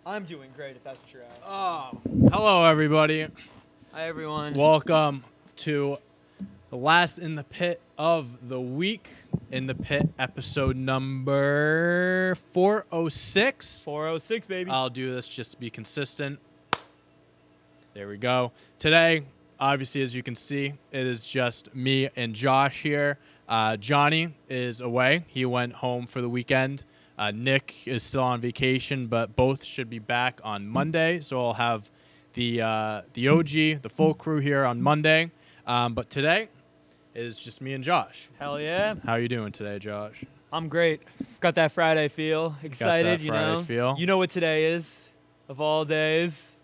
I'm doing great, if that's what you're asking. Oh, hello, everybody. Hi, everyone. Welcome to the last In the Pit of the week. In the Pit, episode number 406. 406, baby. I'll do this just to be consistent. There we go. Today, obviously, as you can see, it is just me and Josh here. Johnny is away. He went home for the weekend. Nick is still on vacation, but both should be back on Monday. So I'll have the OG, the full crew here on Monday. But today is just me and Josh. Hell yeah. How are you doing today, Josh? I'm great. Got that Friday feel. Excited, Got that Friday feel. You know what today is, of all days.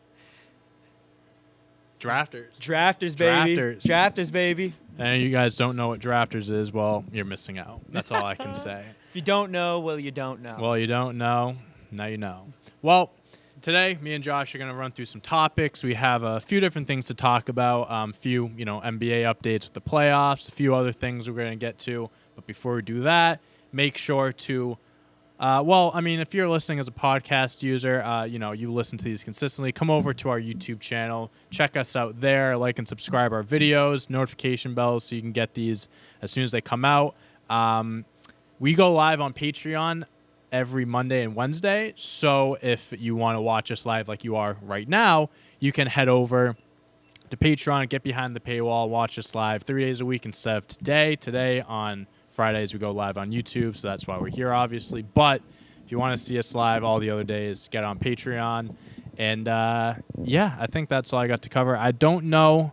Drafters. Drafters, baby. Drafters. Drafters, baby. And you guys don't know what Drafters is, well, you're missing out. That's all I can say. If you don't know, well, you don't know. Well, you don't know. Now you know. Well, today, me and Josh are going to run through some topics. We have a few different things to talk about, few, NBA updates with the playoffs, a few other things we're going to get to. But before we do that, make sure to, if you're listening as a podcast user, you listen to these consistently, come over to our YouTube channel, check us out there, like and subscribe our videos, notification bells so you can get these as soon as they come out. We go live on Patreon every Monday and Wednesday. So if you want to watch us live like you are right now, you can head over to Patreon, get behind the paywall, watch us live 3 days a week instead of today. Today on Fridays, we go live on YouTube. So that's why we're here, obviously. But if you want to see us live all the other days, get on Patreon. And I think that's all I got to cover. I don't know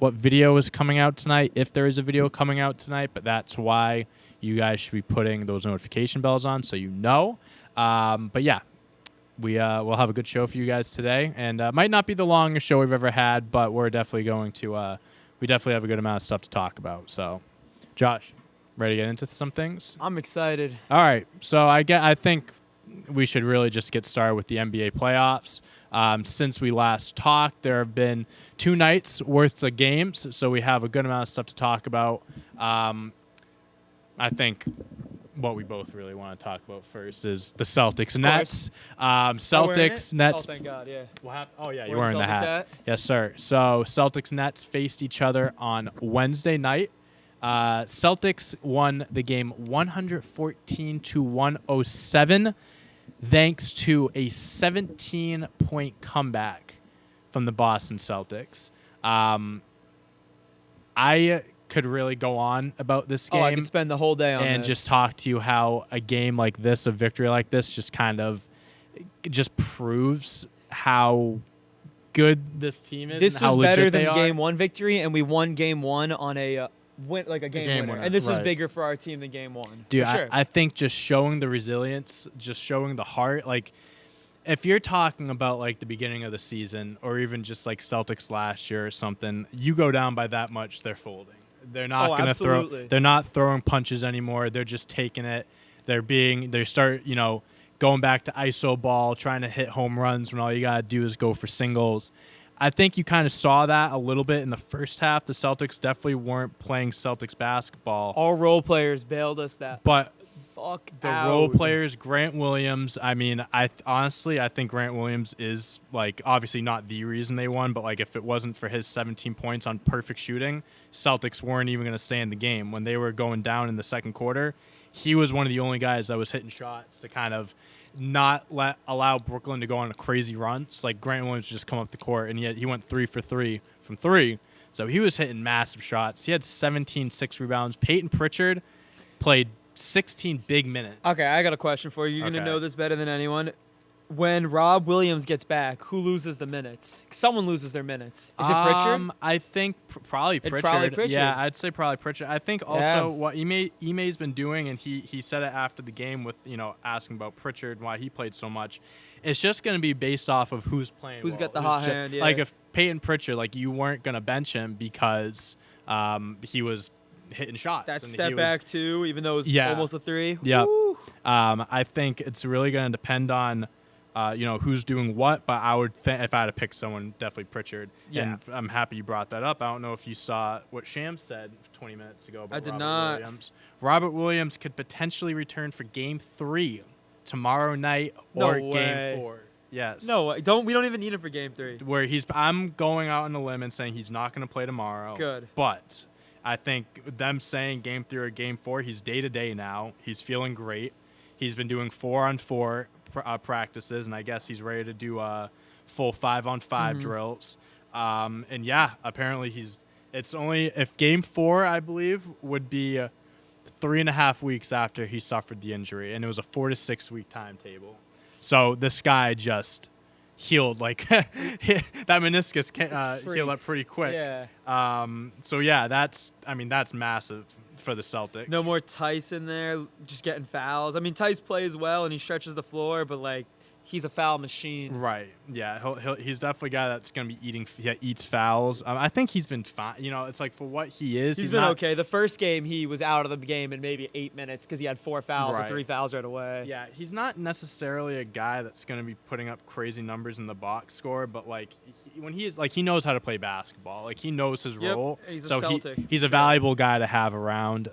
what video is coming out tonight, if there is a video coming out tonight, but that's why you guys should be putting those notification bells on so you know. We'll have a good show for you guys today. And might not be the longest show we've ever had, but we're definitely going to we definitely have a good amount of stuff to talk about. So, Josh, ready to get into some things? I'm excited. All right. So I think we should really just get started with the NBA playoffs. Since we last talked, there have been 2 nights worth of games, so we have a good amount of stuff to talk about. I think what we both really want to talk about first is the Celtics and Nets. Celtics, Nets. Oh, thank God, yeah. What happened? Oh, yeah, you're Wearing wearing the Celtics hat. hat? Yes, sir. So Celtics, Nets faced each other on Wednesday night. Celtics won the game 114-107 thanks to a 17-point comeback from the Boston Celtics. I could really go on about this game. I could spend the whole day on and this. just talk to you how a game like this, a victory like this, just kind of just proves how good this team is. This and how was better legit than they are. Game 1 victory, and we won Game 1 on a game winner. And this was right. bigger for our team than Game 1. Dude, for sure. I think just showing the resilience, just showing the heart, like if you're talking about like the beginning of the season or even just like Celtics last year or something, you go down by that much, they're folding. They're not going to throw. They're not throwing punches anymore. They're just taking it. They start, going back to iso ball, trying to hit home runs when all you got to do is go for singles. I think you kind of saw that a little bit in the first half. The Celtics definitely weren't playing Celtics basketball. All role players bailed us that. But the role players, Grant Williams, I mean, I think Grant Williams is, like, obviously not the reason they won, but, like, if it wasn't for his 17 points on perfect shooting, Celtics weren't even going to stay in the game. When they were going down in the second quarter, he was one of the only guys that was hitting shots to kind of not allow Brooklyn to go on a crazy run. It's like Grant Williams just come up the court, and he went 3 for 3 from 3. So he was hitting massive shots. He had 17 6 rebounds. Peyton Pritchard played 16 big minutes. Okay, I got a question for you. You're going to know this better than anyone. When Rob Williams gets back, who loses the minutes? Someone loses their minutes. Is it Pritchard? I think probably Pritchard. Yeah, I'd say probably Pritchard. I think also what Ime's been doing, and he said it after the game with, asking about Pritchard, why he played so much. It's just going to be based off of who's playing. Who's got the hot hand, yeah. Like if Peyton Pritchard, like you weren't going to bench him because he was hitting shots. That and step back too, even though it was almost a 3. Yeah. I think it's really going to depend on who's doing what, but I would think if I had to pick someone, definitely Pritchard. Yeah. And I'm happy you brought that up. I don't know if you saw what Shams said 20 minutes ago about Robert Williams. Robert Williams could potentially return for Game 3 tomorrow night or Game 4. Yes. No, we don't even need him for Game 3. Where I'm going out on a limb and saying he's not going to play tomorrow. Good. But I think them saying Game 3 or Game 4, he's day-to-day now. He's feeling great. He's been doing 4-on-4 practices, and I guess he's ready to do full 5-on-5 drills. And yeah, apparently it's only if Game 4, I believe, would be 3.5 weeks after he suffered the injury, and it was a 4 to 6 week timetable. So this guy just healed that meniscus healed up pretty quick. Yeah. So yeah, that's massive for the Celtics. No more Tyson there, just getting fouls. I mean, Tice plays well and he stretches the floor, but like he's a foul machine. Right. Yeah. He's definitely a guy that's going to be eats fouls. I think he's been fine. It's like for what he is. He's been okay. The first game, he was out of the game in maybe 8 minutes because he had 4 fouls or 3 fouls right away. Yeah. He's not necessarily a guy that's going to be putting up crazy numbers in the box score, but like when he knows how to play basketball. Like he knows his role. He's a Celtic. He's a valuable guy to have around.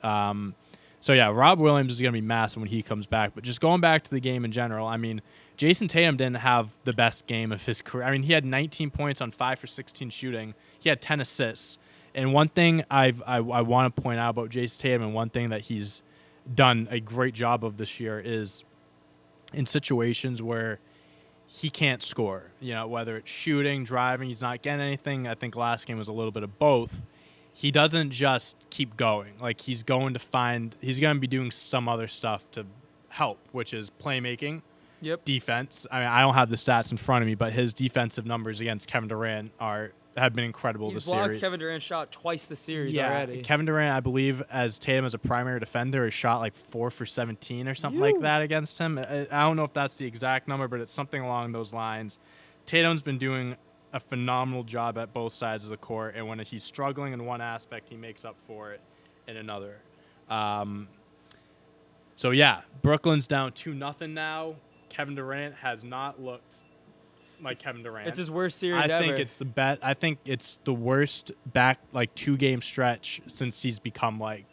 So yeah, Rob Williams is going to be massive when he comes back. But just going back to the game in general, I mean, Jason Tatum didn't have the best game of his career. I mean, he had 19 points on 5 for 16 shooting. He had 10 assists. And one thing I want to point out about Jason Tatum, and one thing that he's done a great job of this year, is in situations where he can't score. Whether it's shooting, driving, he's not getting anything. I think last game was a little bit of both. He doesn't just keep going. Like he's going to be doing some other stuff to help, which is playmaking. Defense. I mean, I don't have the stats in front of me, but his defensive numbers against Kevin Durant have been incredible this series. He's blocked Kevin Durant's shot twice this series already. Kevin Durant, I believe, as Tatum as a primary defender, has shot like 4 for 17 or something like that against him. I don't know if that's the exact number, but it's something along those lines. Tatum's been doing a phenomenal job at both sides of the court, and when he's struggling in one aspect, he makes up for it in another. So yeah, Brooklyn's down 2-0 now. Kevin Durant has not looked like Kevin Durant. It's his worst series ever. I think it's the worst back 2-game stretch since he's become like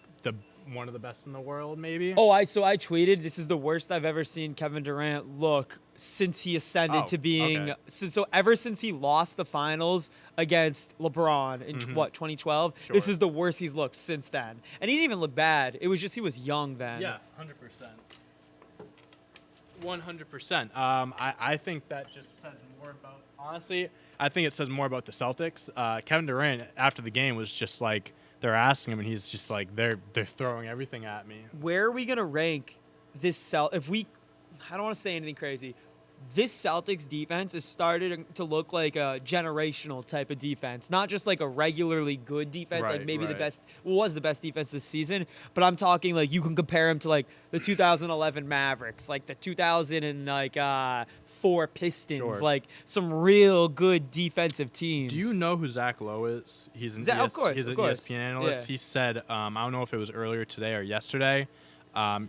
one of the best in the world, maybe. So I tweeted, this is the worst I've ever seen Kevin Durant look since he ascended to being. Okay. So ever since he lost the finals against LeBron in 2012, this is the worst he's looked since then. And he didn't even look bad. It was just he was young then. Yeah, 100%. 100%. I think that just says more about, honestly, I think it says more about the Celtics. Kevin Durant, after the game, was just like, they're asking him, and he's just like, they're throwing everything at me. Where are we going to rank this I don't want to say anything crazy. This Celtics defense is starting to look like a generational type of defense, not just like a regularly good defense, like maybe the best, was the best defense this season. But I'm talking like you can compare them to like the 2011 Mavericks, like the 2004 Pistons, like some real good defensive teams. Do you know who Zach Lowe is? He's an of course. ESPN analyst. Yeah. He said, I don't know if it was earlier today or yesterday,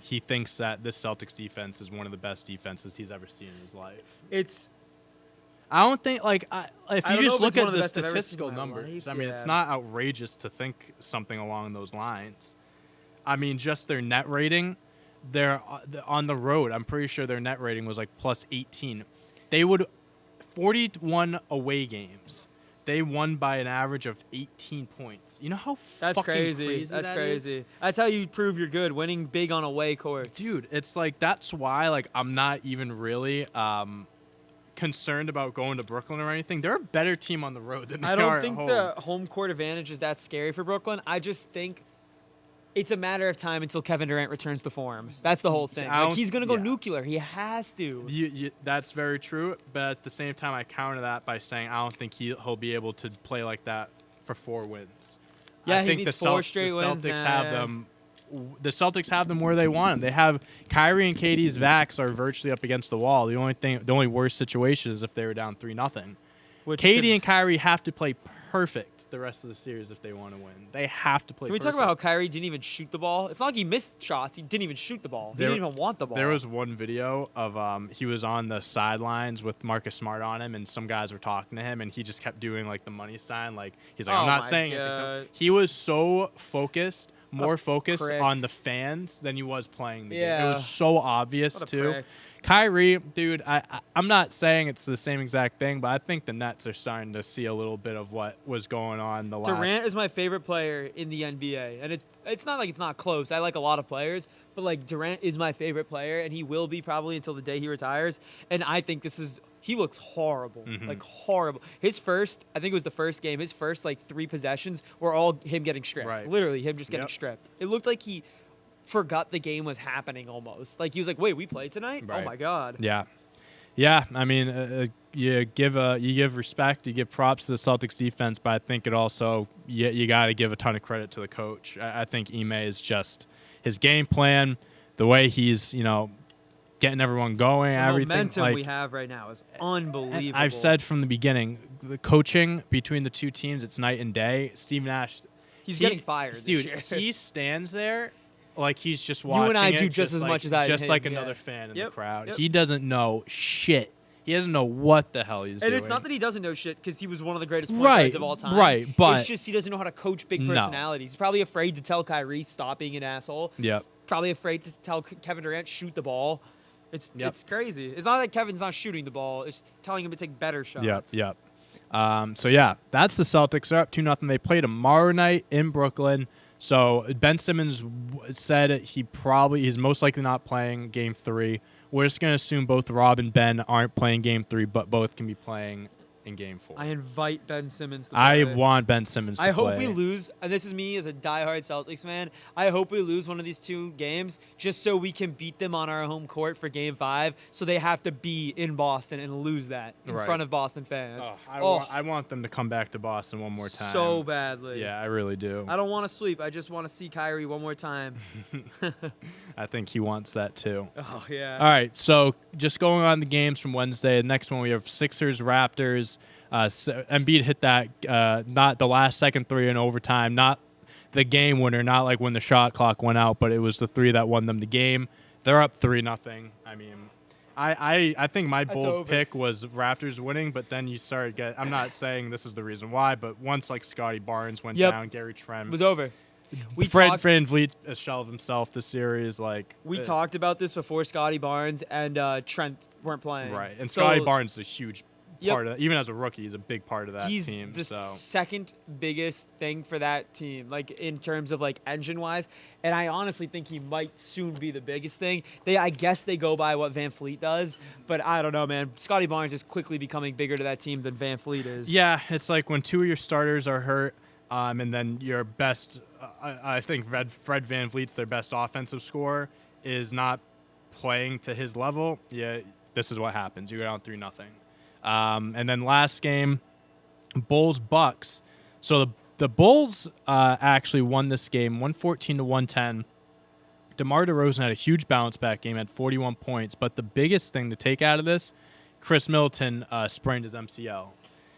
he thinks that this Celtics defense is one of the best defenses he's ever seen in his life. I don't think, if you just look at the statistical numbers, I mean, it's not outrageous to think something along those lines. I mean, just their net rating, they're on the road. I'm pretty sure their net rating was like plus 18. They would 41 away games. They won by an average of 18 points. You know how fucking crazy That's that crazy. is? That's how you prove you're good, winning big on away courts. Dude, it's like, that's why I'm not even really concerned about going to Brooklyn or anything. They're a better team on the road than they are at home. I don't think the home court advantage is that scary for Brooklyn. I just think it's a matter of time until Kevin Durant returns to form. That's the whole thing. He's going to go nuclear. He has to. That's very true. But at the same time, I counter that by saying I don't think he'll be able to play like that for 4 wins. Yeah, I think he needs 4 straight wins. The Celtics have them where they want them. They have Kyrie and KD's backs are virtually up against the wall. The only worst situation is if they were down 3-0. KD and Kyrie have to play perfect the rest of the series if they want to win. They have to play. Can we talk about how Kyrie didn't even shoot the ball? It's not like he missed shots. He didn't even shoot the ball. He didn't even want the ball. There was one video of he was on the sidelines with Marcus Smart on him, and some guys were talking to him, and he just kept doing like the money sign. Like he's like, I'm not saying it. He was so focused, more focused on the fans than he was playing the game. It was so obvious too. Kyrie, dude, I'm not saying it's the same exact thing, but I think the Nets are starting to see a little bit of what was going on the last. Durant is my favorite player in the NBA, and it's not like it's not close. I like a lot of players, but like Durant is my favorite player, and he will be probably until the day he retires. And I think he looks horrible, like horrible. I think it was the first game, his first like 3 possessions were all him getting stripped. Right. Literally him just getting stripped. It looked like he forgot the game was happening almost. Like he was like, "Wait, we played tonight? Right. Oh my god." Yeah. I mean, you give respect, you give props to the Celtics defense, but I think it also you got to give a ton of credit to the coach. I think Ime is just his game plan, the way he's getting everyone going, everything. The momentum we have right now is unbelievable. I've said from the beginning, the coaching between the two teams, it's night and day. Steve Nash, he's getting fired, dude. This year. He stands there. Like he's just watching. You and I it, do just as much as I do. Just like another fan in the crowd. He doesn't know shit. He doesn't know what the hell he's doing. And it's not that he doesn't know shit because he was one of the greatest point guards of all time. Right, but it's just he doesn't know how to coach big personalities. He's probably afraid to tell Kyrie stop being an asshole. Yeah. He's probably afraid to tell Kevin Durant shoot the ball. It's crazy. It's not that Kevin's not shooting the ball. It's telling him to take better shots. Yep. So yeah, that's the Celtics. They're up 2-0. They play tomorrow night in Brooklyn. So Ben Simmons said he's most likely not playing Game 3. We're just going to assume both Rob and Ben aren't playing Game 3, but both can be playing in Game 4. I invite Ben Simmons to play. I want Ben Simmons to play. I hope we lose, and this is me as a diehard Celtics fan. I hope we lose one of these 2 games just so we can beat them on our home court for Game 5, so they have to be in Boston and lose that in front of Boston fans. I want them to come back to Boston one more time. So badly. Yeah, I really do. I don't want to sleep. I just want to see Kyrie one more time. I think he wants that too. Oh, yeah. All right, so just going on the games from Wednesday. The next one we have Sixers, Raptors. Embiid hit that, not the last second 3 in overtime, not the game winner, not like when the shot clock went out, but it was the 3 that won them the game. They're up 3-0. I mean, I think my bold pick was Raptors winning, but then you started I'm not saying this is the reason why, but once like Scotty Barnes went down, Gary Trent. It was over. Fred VanVleet shelved himself the series. We talked about this before Scotty Barnes and Trent weren't playing. Right, and Scotty Barnes is a huge part of that. Even as a rookie, he's a big part of that team. He's the second biggest thing for that team, like in terms of like engine-wise. And I honestly think he might soon be the biggest thing. I guess they go by what VanVleet does, but I don't know, man. Scotty Barnes is quickly becoming bigger to that team than VanVleet is. Yeah, it's like when 2 of your starters are hurt, and then your best, I think Fred VanVleet's their best offensive scorer, is not playing to his level. Yeah, this is what happens. You go down 3-0. And then last game, Bulls-Bucks. So the Bulls actually won this game 114-110. DeMar DeRozan had a huge bounce-back game, had 41 points. But the biggest thing to take out of this, Chris Middleton sprained his MCL.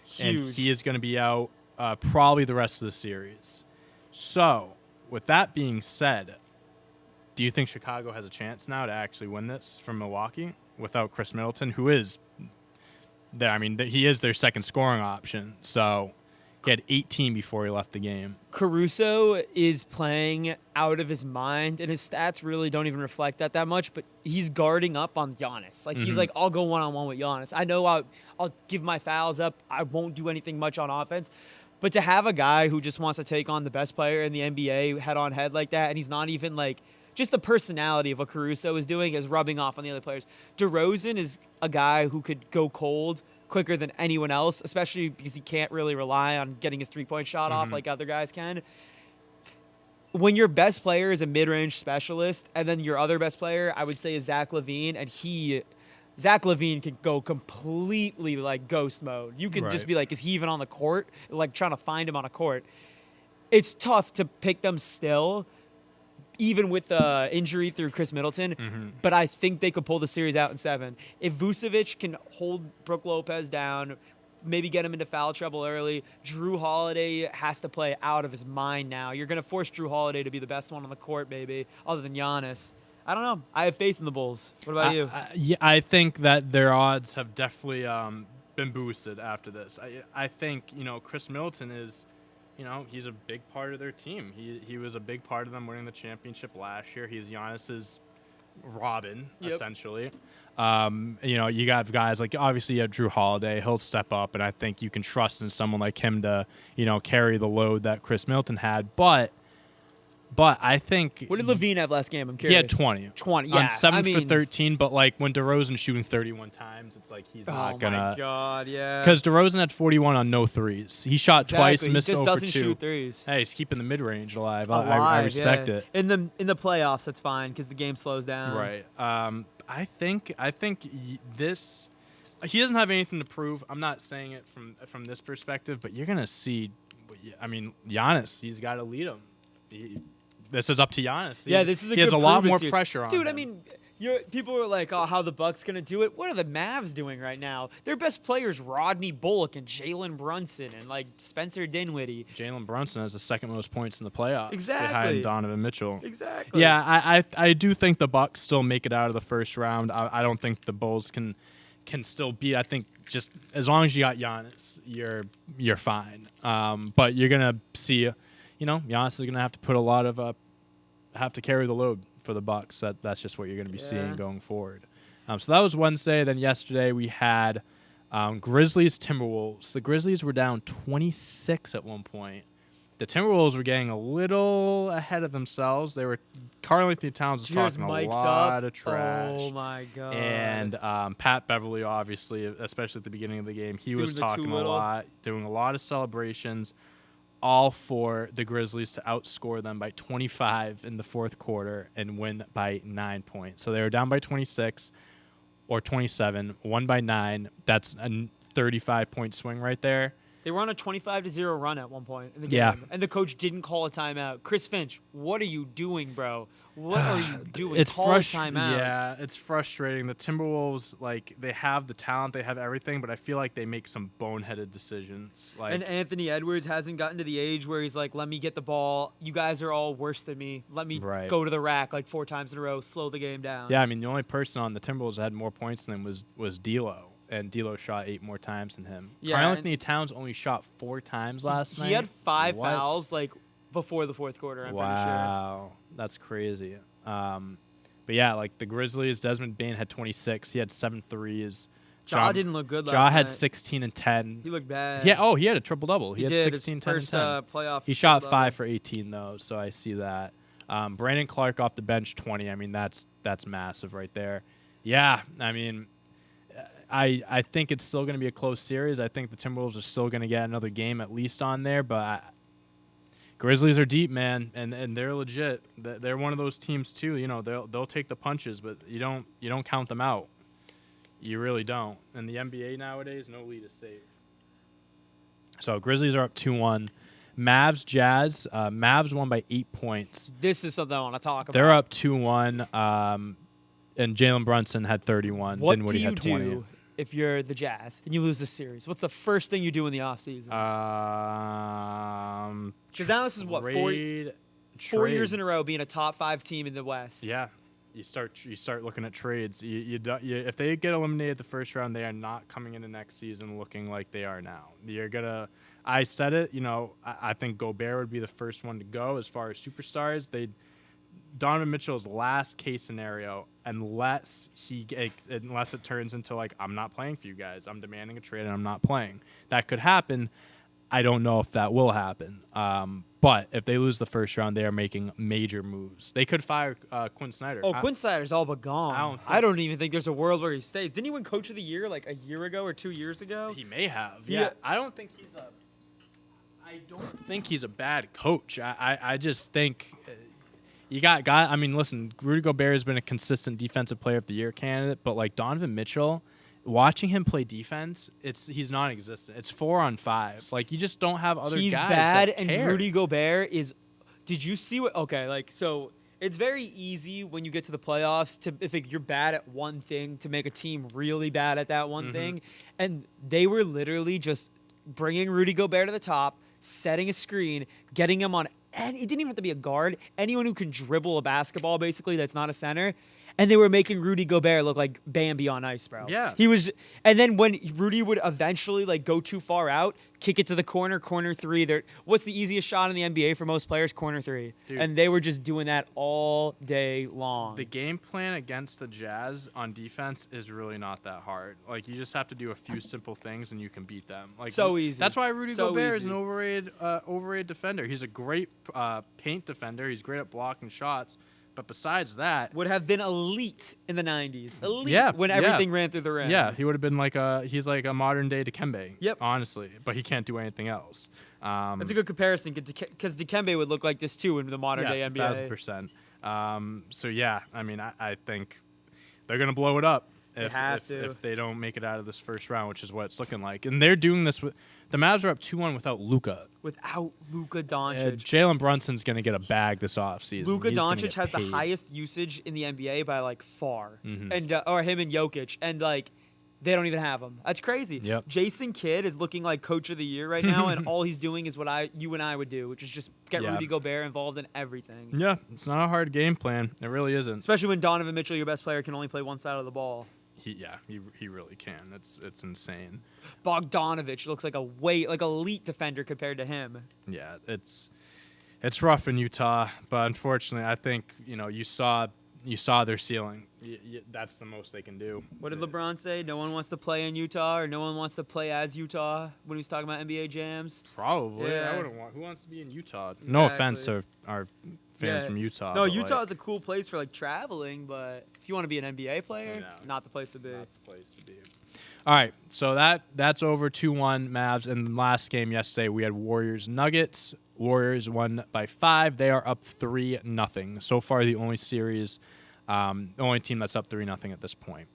Huge. And he is going to be out probably the rest of the series. So with that being said, do you think Chicago has a chance now to actually win this from Milwaukee without Chris Middleton, who is he is their second scoring option. So he had 18 before he left the game. Caruso is playing out of his mind, and his stats really don't even reflect that much, but he's guarding up on Giannis. Like, he's like, I'll go one-on-one with Giannis. I know I'll give my fouls up. I won't do anything much on offense. But to have a guy who just wants to take on the best player in the NBA head-on-head like that, and he's not even like – just the personality of what Caruso is doing is rubbing off on the other players. DeRozan is a guy who could go cold quicker than anyone else, especially because he can't really rely on getting his three-point shot off like other guys can. When your best player is a mid-range specialist, and then your other best player, I would say, is Zach LaVine, and Zach LaVine can go completely like ghost mode. You can just be like, is he even on the court? Like trying to find him on a court. It's tough to pick them still, even with the injury through Chris Middleton, but I think they could pull the series out in 7. If Vucevic can hold Brook Lopez down, maybe get him into foul trouble early, Drew Holiday has to play out of his mind now. You're going to force Drew Holiday to be the best one on the court, baby, other than Giannis. I don't know. I have faith in the Bulls. What about you? I think that their odds have definitely been boosted after this. I think, Chris Middleton is... he's a big part of their team. He was a big part of them winning the championship last year. He's Giannis's Robin, Yep. essentially. You got guys like, obviously you have Drew Holiday. He'll step up, and I think you can trust in someone like him to, carry the load that Chris Middleton had. But I think, What did Levine have last game? I'm he curious. had 20. 20, yeah. 7 for 13, but like when DeRozan's shooting 31 times, it's like he's not going to. Oh, my God, yeah. Because DeRozan had 41 on no threes. He shot twice, missed He just 0 for doesn't 2. shoot threes. Hey, he's keeping the mid-range alive. Alive, I respect yeah. it. In the playoffs, that's fine because the game slows down. Right. I think this. He doesn't have anything to prove. I'm not saying it from this perspective, but you're gonna see. I mean, Giannis. He's got to lead him. This is up to Giannis. This is a he has good a lot prove-it more series. pressure on Dude, him. I mean, people were like, "Oh, how the Bucks gonna do it?" What are the Mavs doing right now? Their best players, Rodney Bullock and Jalen Brunson and like Spencer Dinwiddie. Jalen Brunson has the second most points in the playoffs. Exactly. Behind Donovan Mitchell. Exactly. Yeah, I do think the Bucks still make it out of the first round. I don't think the Bulls can still beat. I think just as long as you got Giannis, you're fine. But you're gonna see, Giannis is gonna have to put a lot of have to carry the load for the Bucks. That's just what you're gonna be seeing going forward. So that was Wednesday. Then yesterday we had Grizzlies Timberwolves. The Grizzlies were down 26 at one point. The Timberwolves were getting a little ahead of themselves. They were Karl-Anthony Towns was talking a lot of trash. Oh my God. And Pat Beverly, obviously, especially at the beginning of the game, he was talking a lot, doing a lot of celebrations, all for the Grizzlies to outscore them by 25 in the fourth quarter and win by 9 points. So they were down by 26 or 27, won by 9. That's a 35-point swing right there. They were on a 25-0 run at one point in the game. Yeah. And the coach didn't call a timeout. Chris Finch, what are you doing, bro? What are you doing? It's call a timeout. Yeah, it's frustrating. The Timberwolves, they have the talent, they have everything, but I feel like they make some boneheaded decisions. And Anthony Edwards hasn't gotten to the age where he's like, let me get the ball. You guys are all worse than me. Let me go to the rack 4 times in a row, slow the game down. Yeah, I mean, the only person on the Timberwolves that had more points than him was D'Lo. And D'Lo shot 8 more times than him. Yeah, Karl-Anthony Towns only shot 4 times last night. He had 5 fouls before the fourth quarter. I'm pretty sure. Wow, that's crazy. But yeah, the Grizzlies, Desmond Bane had 26. He had 7 threes. Ja didn't look good last night. Ja had 16 and 10. He looked bad. Yeah. He had a triple double. He had did. 16, His 10, first, and 10. Playoff. He shot 5 for 18 though, so I see that. Brandon Clark off the bench, 20. I mean, that's massive right there. Yeah, I mean. I think it's still going to be a close series. I think the Timberwolves are still going to get another game at least on there, but Grizzlies are deep, man, and they're legit. They're one of those teams too. They'll take the punches, but you don't count them out. You really don't. In the NBA nowadays, no lead is safe. So Grizzlies are up 2-1. Mavs Jazz. Mavs won by 8 points. This is something I want to talk about. They're up 2-1. And Jalen Brunson had 31. What Dinwiddie had 20. Do if you're the Jazz and you lose the series? What's the first thing you do in the offseason? Because now this is what, 4 years in a row being a top 5 team in the West. Yeah, you start looking at trades. If they get eliminated the first round, they are not coming into next season looking like they are now. I said it. I think Gobert would be the first one to go as far as superstars. Donovan Mitchell's last case scenario, unless it turns into I'm not playing for you guys, I'm demanding a trade and I'm not playing. That could happen. I don't know if that will happen. But if they lose the first round, they are making major moves. They could fire Quinn Snyder. Oh, Quinn Snyder's all but gone. I don't even think there's a world where he stays. Didn't he win Coach of the Year a year ago or 2 years ago? He may have. Yeah. I don't think he's a bad coach. I just think. You got guy. I mean, listen, Rudy Gobert has been a consistent defensive player of the year candidate, but Donovan Mitchell, watching him play defense, he's non-existent. It's 4-on-5. You just don't have other guys. He's bad, that and care. Rudy Gobert is. Did you see what? Okay, so it's very easy when you get to the playoffs if you're bad at one thing to make a team really bad at that one thing, and they were literally just bringing Rudy Gobert to the top, setting a screen, getting him on. And it didn't even have to be a guard. Anyone who can dribble a basketball, basically, that's not a center. And they were making Rudy Gobert look like Bambi on ice, bro. Yeah. He was, and then when Rudy would eventually like go too far out, kick it to the corner three. What's the easiest shot in the NBA for most players? Corner three. Dude. And they were just doing that all day long. The game plan against the Jazz on defense is really not that hard. Like, you just have to do a few simple things and you can beat them. Like, so easy. That's why Rudy Gobert is easy. an overrated defender. He's a great paint defender. He's great at blocking shots. But besides that, would have been elite in the 90s. Elite when yeah. everything ran through the rim. Yeah, he would have been he's like a modern day Dikembe. Yep. Honestly, but he can't do anything else. That's a good comparison because Dikembe would look like this too in the modern day NBA. 1,000%. So yeah, I mean, I think they're gonna blow it up if they don't make it out of this first round, which is what it's looking like. And they're doing this with the Mavs are up 2-1 without Luka. Without Luka Doncic. Jalen Brunson's going to get a bag this offseason. Luka Doncic has the highest usage in the NBA by like far. Mm-hmm. And or him and Jokic. And like they don't even have him. That's crazy. Yep. Jason Kidd is looking like coach of the year right now, and all he's doing is what you and I would do, which is just get Rudy Gobert involved in everything. Yeah, it's not a hard game plan. It really isn't. Especially when Donovan Mitchell, your best player, can only play one side of the ball. He really can. It's insane. Bogdanovich looks like like elite defender compared to him. Yeah, it's rough in Utah, but unfortunately, I think you saw their ceiling. That's the most they can do. What did LeBron say? No one wants to play in Utah, or no one wants to play as Utah when he was talking about NBA jams. Probably. Yeah. I wouldn't want. Who wants to be in Utah? Exactly. No offense to our fans from Utah. No, Utah is a cool place for like traveling, but if you want to be an NBA player, not the place to be. Not the place to be. All right, so that's over 2-1 Mavs. And the last game yesterday, we had Warriors Nuggets. Warriors won by 5. They are up 3-0. So far, the only team that's up 3-0 at this point.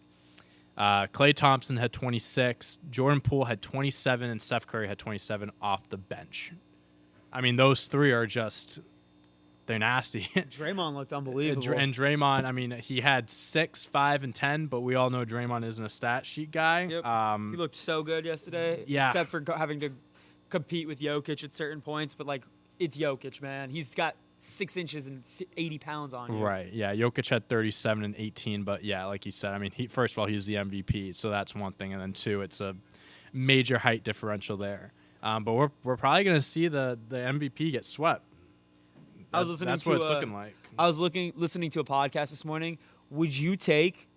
Klay Thompson had 26. Jordan Poole had 27, and Steph Curry had 27 off the bench. I mean, those three are they're nasty. Draymond looked unbelievable. And Draymond, I mean, he had 6, 5, and 10, but we all know Draymond isn't a stat sheet guy. Yep. He looked so good yesterday. Yeah. Except for having to compete with Jokic at certain points, but like it's Jokic, man. He's got 6 inches and 80 pounds on you. Right. Yeah. Jokic had 37 and 18, but yeah, like you said, I mean, first of all, he's the MVP, so that's one thing, and then two, it's a major height differential there. But we're probably gonna see the MVP get swept. That's what it's looking like. I was listening to a podcast this morning. Would you take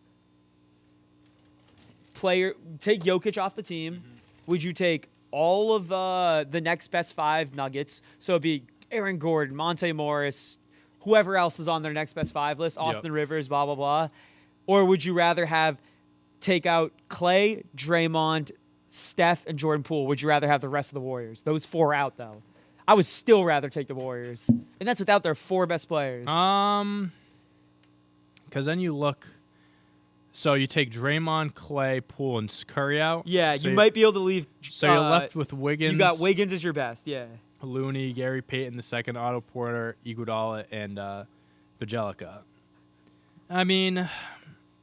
Jokic off the team? Mm-hmm. Would you take all of the next best 5 Nuggets? So it'd be Aaron Gordon, Monte Morris, whoever else is on their next best 5 list, Austin Rivers, blah, blah, blah. Or would you rather take out Klay, Draymond, Steph, and Jordan Poole? Would you rather have the rest of the Warriors? Those 4 out, though. I would still rather take the Warriors. And that's without their 4 best players. Because then you look. So you take Draymond, Klay, Poole, and Curry out. Yeah, so you might be able to leave. So you're left with Wiggins. You got Wiggins as your best, yeah. Looney, Gary Payton II, Otto Porter, Iguodala, and Bjelica. I mean,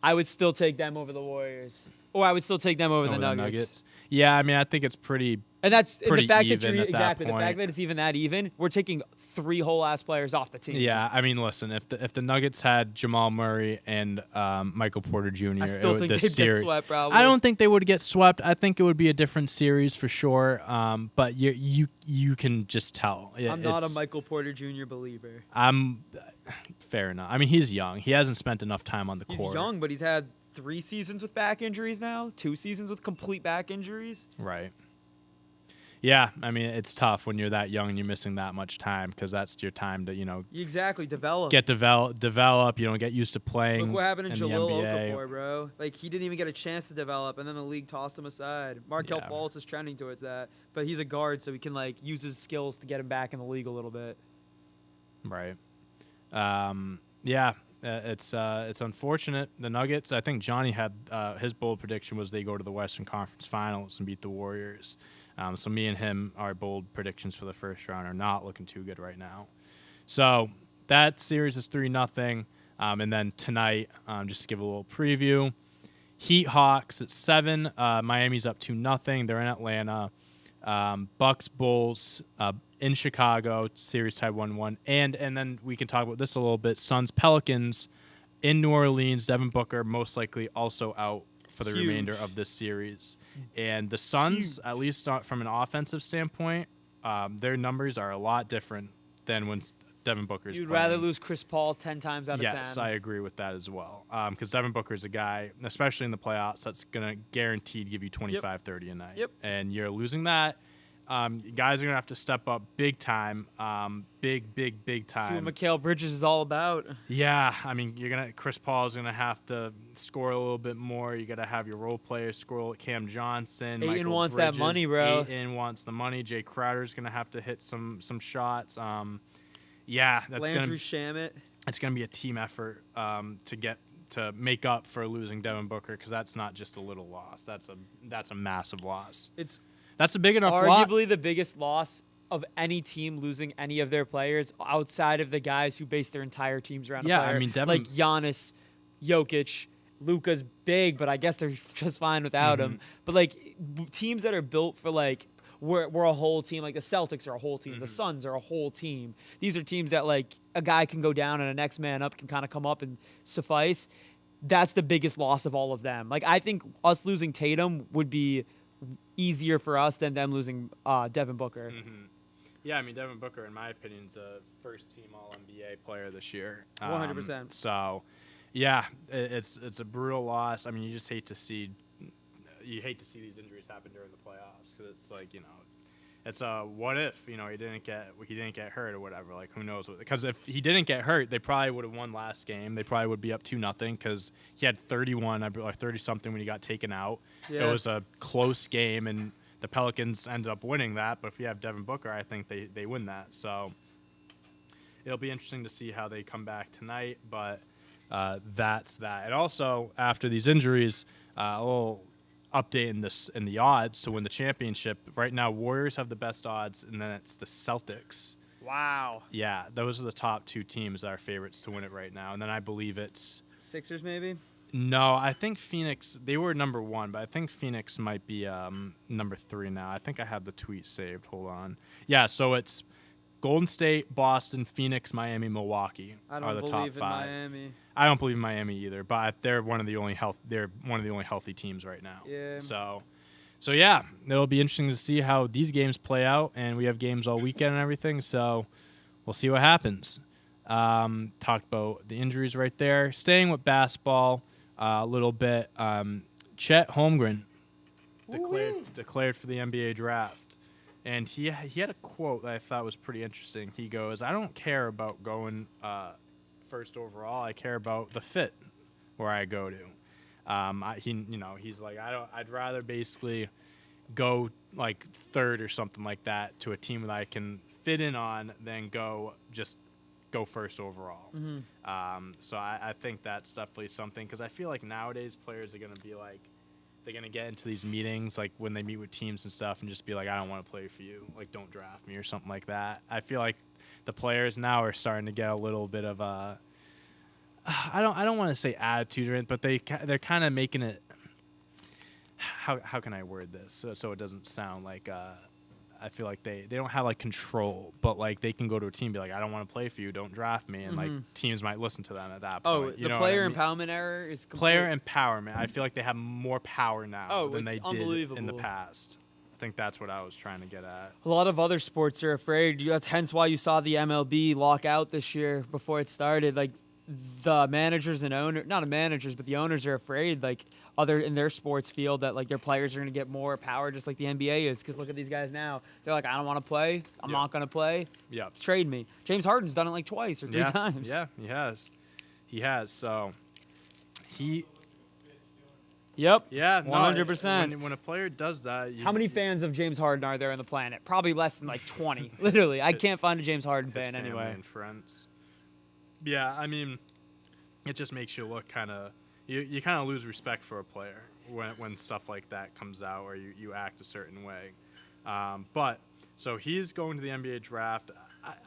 I would still take them over the Warriors. Or I would still take them over the Nuggets. Yeah, I mean, I think it's pretty. And that's pretty the fact even that you're at that point. The fact that it's even that even. We're taking 3 whole ass players off the team. Yeah, I mean, listen, if the Nuggets had Jamal Murray and Michael Porter Jr., I still think they'd get swept. Probably. I don't think they would get swept. I think it would be a different series for sure. But you can just tell. I'm not a Michael Porter Jr. believer. Fair enough. I mean, he's young. He hasn't spent enough time on the court. He's young, but he's had 3 seasons with back injuries now. 2 seasons with complete back injuries. Right. Yeah, I mean, it's tough when you're that young and you're missing that much time because that's your time to, develop. Develop, get used to playing. Look what happened in Jahlil NBA. Okafor, bro. Like, he didn't even get a chance to develop, and then the league tossed him aside. Markelle Fultz is trending towards that, but he's a guard, so he can, use his skills to get him back in the league a little bit. Right. Yeah, it's unfortunate. The Nuggets, I think Johnny had his bold prediction was they go to the Western Conference Finals and beat the Warriors. So me and him, our bold predictions for the first round are not looking too good right now. So that series is 3-0. And then tonight, just to give a little preview, Heat Hawks at 7. Miami's up 2-0. They're in Atlanta. Bucks Bulls in Chicago. Series tied 1-1. And then we can talk about this a little bit. Suns Pelicans in New Orleans. Devin Booker most likely also out for the Huge. remainder of this series. And the Suns, Huge. at least from an offensive standpoint, their numbers are a lot different than when Devin Booker's You'd playing. rather lose Chris Paul 10 times out of 10. Yes, I agree with that as well. Because Devin Booker's a guy, especially in the playoffs, that's going to guaranteed give you 25, 30 a night. Yep. And you're losing that. Guys are going to have to step up big time. Big See what time. Miguel Bridges is all about. Yeah, I mean, Chris Paul is going to have to score a little bit more. You got to have your role players score. Cam Johnson, Ayton Michael wants Bridges. that money, bro. Ayton wants the money. Jay Crowder's going to have to hit some shots. Yeah, that's Landry Shamet. it's going to be a team effort to make up for losing Devin Booker, because that's not just a little loss. That's a massive loss. That's a big enough loss. Arguably the biggest loss of any team losing any of their players outside of the guys who base their entire teams around a player. I mean, Devin, like Giannis, Jokic, Luka's big, but I guess they're just fine without him. But like teams that are built for like we're a whole team, like the Celtics are a whole team, the Suns are a whole team. These are teams that like a guy can go down and a next man up can kind of come up and suffice. That's the biggest loss of all of them. Like I think us losing Tatum would be easier for us than them losing Devin Booker. Yeah, I mean, Devin Booker, in my opinion, is a first-team All-NBA player this year. 100%. So, yeah, it's a brutal loss. I mean, you just hate to see these injuries happen during the playoffs, because it's like, it's a what if he didn't get hurt or whatever. Like, who knows? Because if he didn't get hurt, they probably would have won last game. They probably would be up 2-0 because he had 31 or 30 something when he got taken out. Yeah. It was a close game, and the Pelicans ended up winning that. But if you have Devin Booker, I think they win that. So it'll be interesting to see how they come back tonight. But that's that. And also, after these injuries, a little update in the odds to win the championship. Right now, Warriors have the best odds, and then it's the Celtics. Wow. Yeah, those are the top two teams that are favorites to win it right now. And then I believe it's Sixers maybe? No, I think Phoenix, they were number 1, but I think Phoenix might be number 3 now. I think I have the tweet saved. Hold on. Yeah, so it's Golden State, Boston, Phoenix, Miami, Milwaukee are the top 5. Miami. I don't believe in Miami either, but they're one of the only healthy teams right now. Yeah. So yeah, it'll be interesting to see how these games play out, and we have games all weekend and everything. So we'll see what happens. Talked about the injuries right there. Staying with basketball a little bit. Chet Holmgren declared for the NBA draft. And he had a quote that I thought was pretty interesting. He goes, "I don't care about going first overall. I care about the fit where I go to." He's like, I'd rather basically go like third or something like that to a team that I can fit in on than go first overall. So I think that's definitely something, because I feel like nowadays players are going to be like, they're going to get into these meetings, like when they meet with teams and stuff, and just be like, I don't want to play for you. Like, don't draft me or something like that. I feel like the players now are starting to get a little bit of a, I don't want to say attitude, but they're kind of making it, how can I word this so it doesn't sound like, I feel like they don't have like control, but like they can go to a team and be like, I don't want to play for you, don't draft me, and like teams might listen to them at that point. Oh, the player empowerment era is player empowerment. I feel like they have more power now than they did in the past. I think that's what I was trying to get at. A lot of other sports are afraid. That's hence why you saw the MLB lock out this year before it started. Like the managers and the owners are afraid. Like other in their sports field that like their players are going to get more power, just like the NBA is. Because look at these guys now. They're like, I don't want to play. I'm not going to play. Yeah. Trade me. James Harden's done it like twice or 3 times. Yeah, he has. So he. Yep. Yeah. 100%. When a player does that. How many fans of James Harden are there on the planet? Probably less than like 20. Literally, I can't find a James Harden fan anyway. And friends. Yeah, I mean, it just makes you look kind of. You kind of lose respect for a player when stuff like that comes out, or you act a certain way. But so he's going to the NBA draft.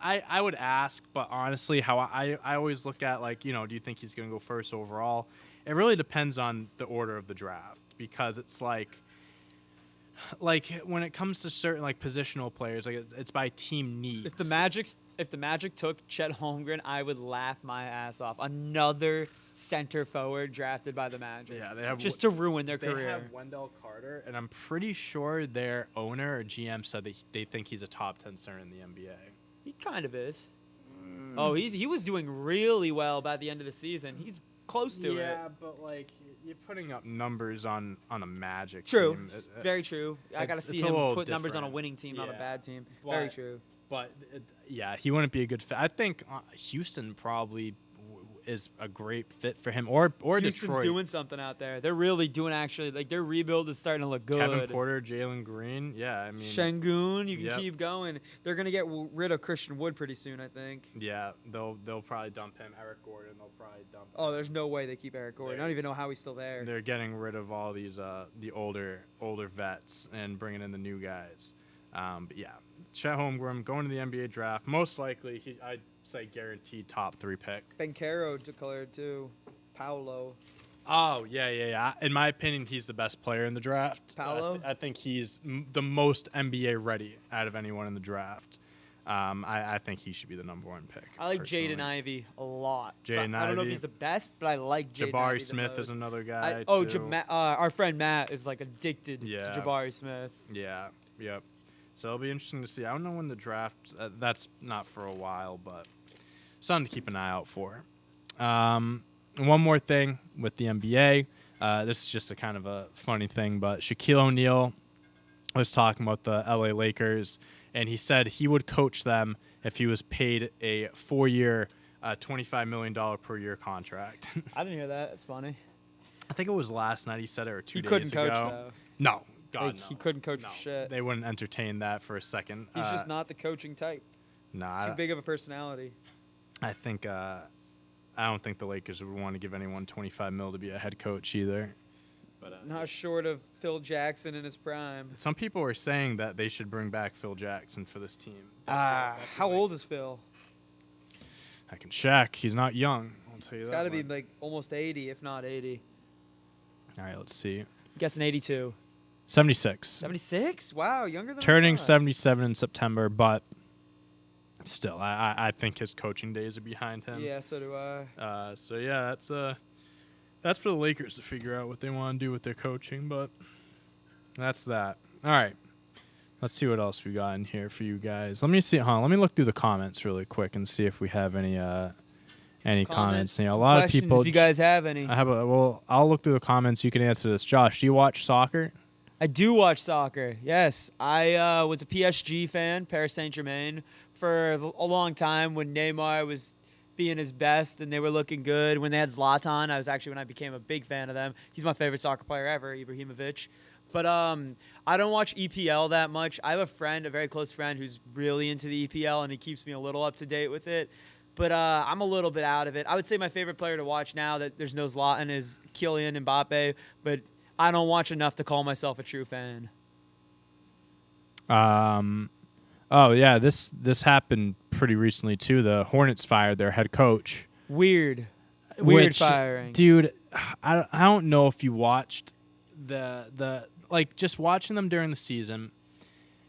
I would ask, but honestly, how I always look at, like, do you think he's going to go first overall? It really depends on the order of the draft, because it's like like when it comes to certain like positional players, like it's by team needs. If the Magic took Chet Holmgren, I would laugh my ass off. Another center forward drafted by the Magic. Yeah, they have just to ruin their career. They have Wendell Carter, and I'm pretty sure their owner or GM said that they think he's a top 10 center in the NBA. He kind of is. Oh, he was doing really well by the end of the season. He's close to it. Yeah, but like you're putting up numbers on a Magic true. team. Very true. I got to see him put numbers on a winning team, not a bad team. Very true. But yeah, he wouldn't be a good fit. I think Houston probably is a great fit for him, or Houston's Detroit. doing something out there. They're really doing actually like their rebuild is starting to look good. Kevin Porter, Jalen Green, yeah, I mean Şengün, you can keep going. They're gonna get rid of Christian Wood pretty soon, I think. Yeah, they'll probably dump him. Eric Gordon, they'll probably dump him. Oh, there's no way they keep Eric Gordon. I don't even know how he's still there. They're getting rid of all these the older vets and bringing in the new guys. But yeah, Chet Holmgren going to the NBA draft. Most likely, I'd say guaranteed top 3 pick. Banchero declared too. Paolo. Oh, yeah. In my opinion, he's the best player in the draft. Paolo? I think he's the most NBA ready out of anyone in the draft. I think he should be the number 1 pick. I like Jaden Ivey a lot. Jaden Ivey. I don't know if he's the best, but I like Jaden Ivey Jabari the Smith most. is another guy, too. Our friend Matt is like addicted to Yeah. Jabari Smith. Yeah, yep. So it'll be interesting to see. I don't know when the draft. That's not for a while, but something to keep an eye out for. One more thing with the NBA. This is just a kind of a funny thing, but Shaquille O'Neal was talking about the LA Lakers, and he said he would coach them if he was paid a 4-year, $25 million per year contract. I didn't hear that. It's funny. I think it was last night he said it, or 2 days ago. He couldn't coach, though. No. God, no. He couldn't coach no. for shit. They wouldn't entertain that for a second. He's just not the coaching type. Nah, Too big of a personality. I think I don't think the Lakers would want to give anyone $25 million to be a head coach either. But not short of Phil Jackson in his prime. Some people are saying that they should bring back Phil Jackson for this team. How old is Phil? I can check. He's not young. I'll tell you It's that. got to be like almost 80, if not 80. All right, let's see. I'm guessing 82. 76. 76? Wow, younger than Turning I thought. 77 in September, but still, I think his coaching days are behind him. Yeah, so do I. So yeah, that's for the Lakers to figure out what they want to do with their coaching, but that's that. All right. Let's see what else we got in here for you guys. Let me see. Let me look through the comments really quick and see if we have any comments. You know, a lot of people. If you guys have any. I'll look through the comments. You can answer this. Josh, do you watch soccer? I do watch soccer. Yes, I was a PSG fan, Paris Saint-Germain, for a long time when Neymar was being his best and they were looking good. When they had Zlatan, when I became a big fan of them. He's my favorite soccer player ever, Ibrahimovic. But I don't watch EPL that much. I have a very close friend, who's really into the EPL, and he keeps me a little up to date with it. But I'm a little bit out of it. I would say my favorite player to watch now that there's no Zlatan is Kylian Mbappe, but I don't watch enough to call myself a true fan. Oh yeah, this happened pretty recently too. The Hornets fired their head coach. Weird firing, dude. I don't know if you watched the just watching them during the season.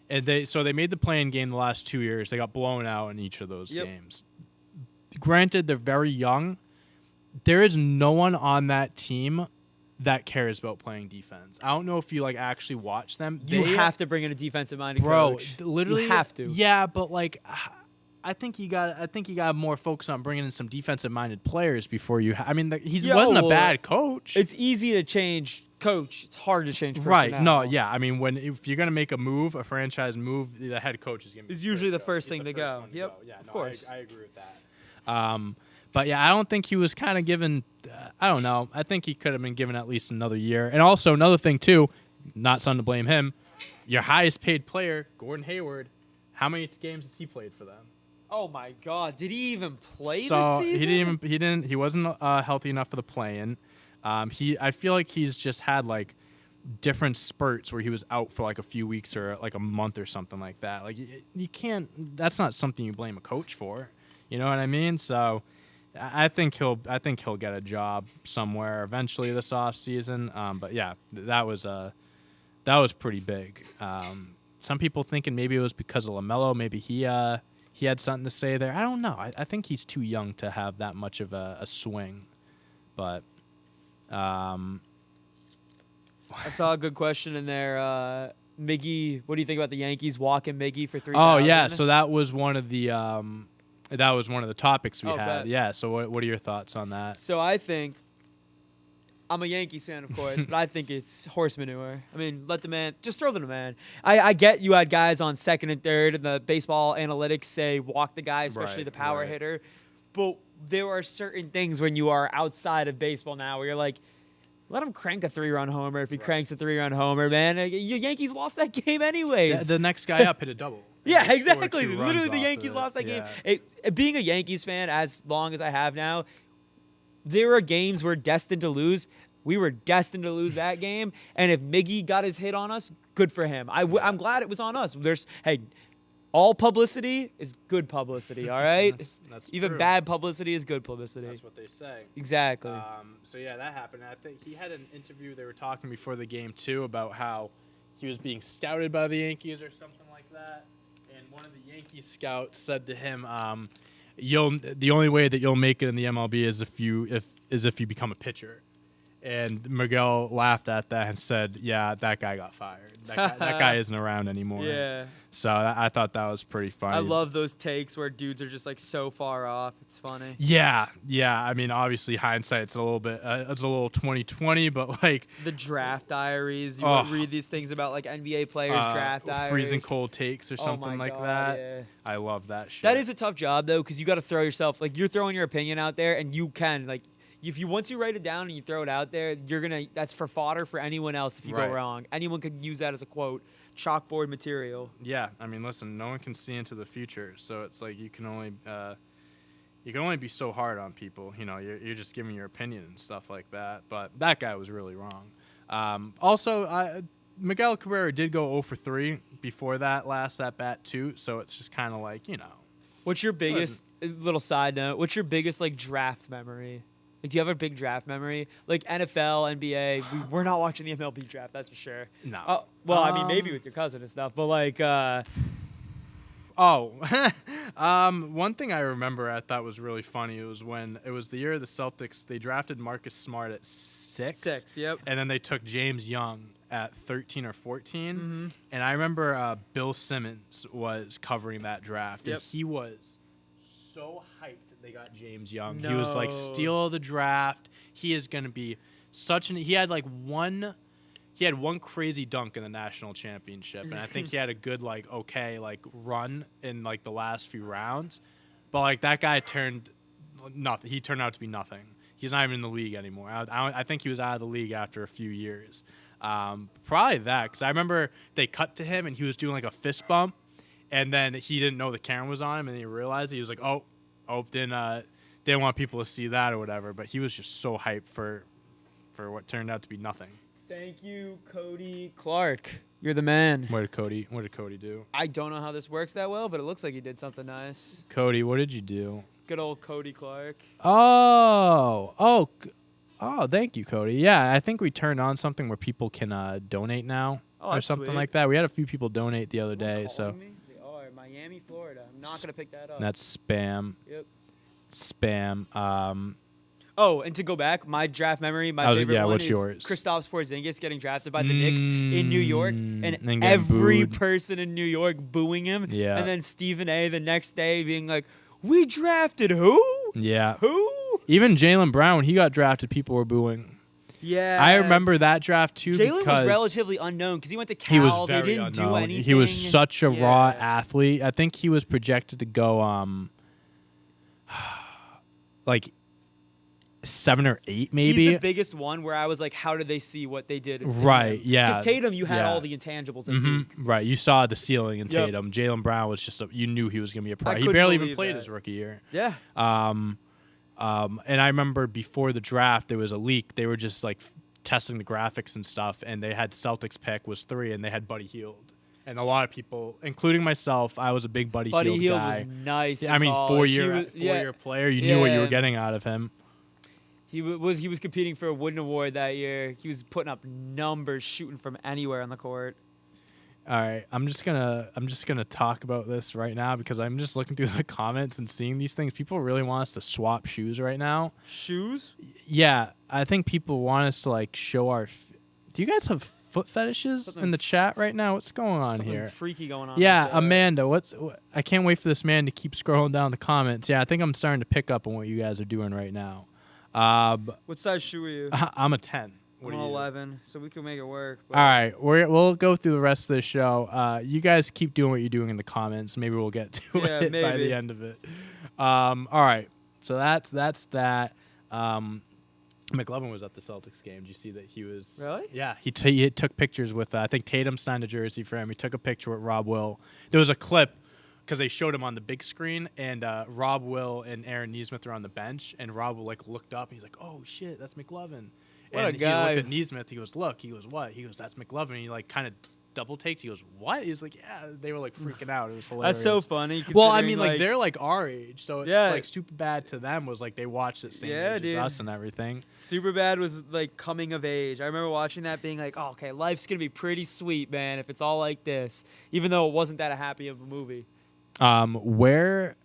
And they made the play-in game the last 2 years. They got blown out in each of those games. Granted, they're very young. There is no one on that team that cares about playing defense. I don't know if you actually watch them. You have to bring in a defensive-minded coach. Literally, you have to. Yeah, but I think you got more focus on bringing in some defensive-minded players before you. He wasn't a bad coach. It's easy to change coach. It's hard to change personnel. Right. No, yeah. If you're going to make a franchise move, the head coach is going to be usually the first thing to go. Yep. Yeah, of course. I agree with that. But yeah, I don't think he was kind of given. I don't know. I think he could have been given at least another year. And also another thing too, not something to blame him. Your highest paid player, Gordon Hayward, how many games has he played for them? Oh my God! Did he even play this season? He wasn't healthy enough for the play-in. I feel like he's just had different spurts where he was out for a few weeks or a month or something like that. You can't. That's not something you blame a coach for. You know what I mean? So I think he'll get a job somewhere eventually this offseason. But yeah, that was That was pretty big. Some people thinking maybe it was because of LaMelo. Maybe he had something to say there. I don't know. I think he's too young to have that much of a swing. But I saw a good question in there. Miggy, what do you think about the Yankees walking Miggy for 3,000? Oh yeah, so that was one of the topics we had. Bet. Yeah. So what are your thoughts on that? So I think I'm a Yankees fan, of course, but I think it's horse manure. I mean, let the man just throw the man. I get you had guys on second and third, and the baseball analytics say walk the guy, especially the power hitter. But there are certain things when you are outside of baseball now where you're like, let him crank a 3-run homer if he cranks a 3-run homer, man. Your Yankees lost that game anyways. The next guy up hit a double. Yeah, exactly. Literally, the Yankees lost that game. Being a Yankees fan as long as I have now, there are games we're destined to lose. We were destined to lose that game. And if Miggy got his hit on us, good for him. I'm glad it was on us. All publicity is good publicity, all right? That's Even true. Bad publicity is good publicity. That's what they say. Exactly. So yeah, that happened. I think he had an interview. They were talking before the game too about how he was being scouted by the Yankees or something like that. And one of the Yankees scouts said to him, the only way that you'll make it in the MLB is if you become a pitcher. And Miguel laughed at that and said, "Yeah, that guy got fired. That guy isn't around anymore." Yeah. So I thought that was pretty funny. I love those takes where dudes are just like so far off. It's funny. Yeah. I mean, obviously hindsight's a little bit, it's a little 20/20, but like the draft diaries. You read these things about like NBA players' draft diaries. Freezing cold takes or something like that. Yeah. I love that shit. That is a tough job though, because you got to throw yourself like you're throwing your opinion out there, and you can like. Once you write it down and you throw it out there, that's for fodder for anyone else if you go wrong. Anyone could use that as a quote, chalkboard material. Yeah, I mean, listen, no one can see into the future, so it's like you can only be so hard on people. You know, you're just giving your opinion and stuff like that. But that guy was really wrong. Also, Miguel Cabrera did go 0 for 3 before that last at bat too, so it's just kind of like, you know. What's your biggest little side note? What's your biggest like draft memory? Like, do you have a big draft memory? Like NFL, NBA, we're not watching the MLB draft, that's for sure. No. Well, I mean, maybe with your cousin and stuff, but like. One thing I remember I thought was really funny was when it was the year of the Celtics. They drafted Marcus Smart at 6. 6, yep. And then they took James Young at 13 or 14. Mm-hmm. And I remember Bill Simmons was covering that draft, and he was so hyped. They got James Young. No. He was like steal of the draft. He is going to be he had one crazy dunk in the national championship, and I think he had a good run in like the last few rounds. But like that guy turned nothing. He turned out to be nothing. He's not even in the league anymore. I think he was out of the league after a few years. Probably that, because I remember they cut to him and he was doing like a fist bump, and then he didn't know the camera was on him, and he realized he was like, oh, didn't want people to see that or whatever. But he was just so hyped for what turned out to be nothing. Thank you, Cody Clark. You're the man. What did Cody do? I don't know how this works that well, but it looks like he did something nice. Cody, what did you do? Good old Cody Clark. Oh, thank you, Cody. Yeah, I think we turned on something where people can donate now or something sweet. like that. We had a few people donate the other day, so. Me? They are Miami, Florida. I'm not gonna pick that up. That's spam. Yep. Spam. Oh, and to go back, my draft memory, favorite one what's is yours? Kristaps Porzingis getting drafted by the Knicks in New York, and getting every booed. person in New York booing him. Yeah. And then Stephen A. the next day being like, "We drafted who? Yeah. Who?" Even Jaylen Brown, when he got drafted, people were booing. Yeah. I remember that draft too. Jaylen was relatively unknown because he went to Cal. He was very they didn't unknown. do anything. He was such a raw athlete. I think he was projected to go like 7 or 8 maybe. He's the biggest one where I was like, how did they see what they did? Right, yeah. Because Tatum, you had all the intangibles in Duke. Right, you saw the ceiling in Tatum. Jaylen Brown was just you knew he was going to be a pro. He barely even played his rookie year. Yeah. And I remember before the draft, there was a leak. They were just like testing the graphics and stuff, and they had Celtics pick was 3, and they had Buddy Hield. And a lot of people, including myself, I was a big Buddy Hield guy. Buddy Hield was nice. I mean, 4-year player. You knew what you were getting out of him. He was competing for a Wooden Award that year. He was putting up numbers, shooting from anywhere on the court. All right, I'm just gonna talk about this right now because I'm just looking through the comments and seeing these things. People really want us to swap shoes right now. Shoes? Yeah, I think people want us to like show our. Do you guys have foot fetishes in the chat right now? What's going on here? Freaky going on. Yeah, Amanda, I can't wait for this man to keep scrolling down the comments. Yeah, I think I'm starting to pick up on what you guys are doing right now. What size shoe are you? I'm a 10. I'm an 11, so we can make it work. All right, we'll go through the rest of the show. You guys keep doing what you're doing in the comments. Maybe we'll get to it by the end of it. All right, so that's that. McLovin was at the Celtics game. Did you see that he was? Really? Yeah, he took pictures with. I think Tatum signed a jersey for him. He took a picture with Rob Will. There was a clip because they showed him on the big screen, and Rob Will and Aaron Nesmith are on the bench, and Rob Will looked up. And he's like, "Oh shit, that's McLovin." What and a guy. He looked at Nesmith. He goes, "Look." He goes, "What?" He goes, "That's McLovin." And he kind of double takes. He goes, "What?" He's like, "Yeah." They were freaking out. It was hilarious. That's so funny. Well, I mean, they're our age, so yeah. it's super bad to them. Was they watched it same age as us and everything. Superbad was coming of age. I remember watching that, being like, "Oh, okay, life's gonna be pretty sweet, man. If it's all like this," even though it wasn't that happy of a movie. Where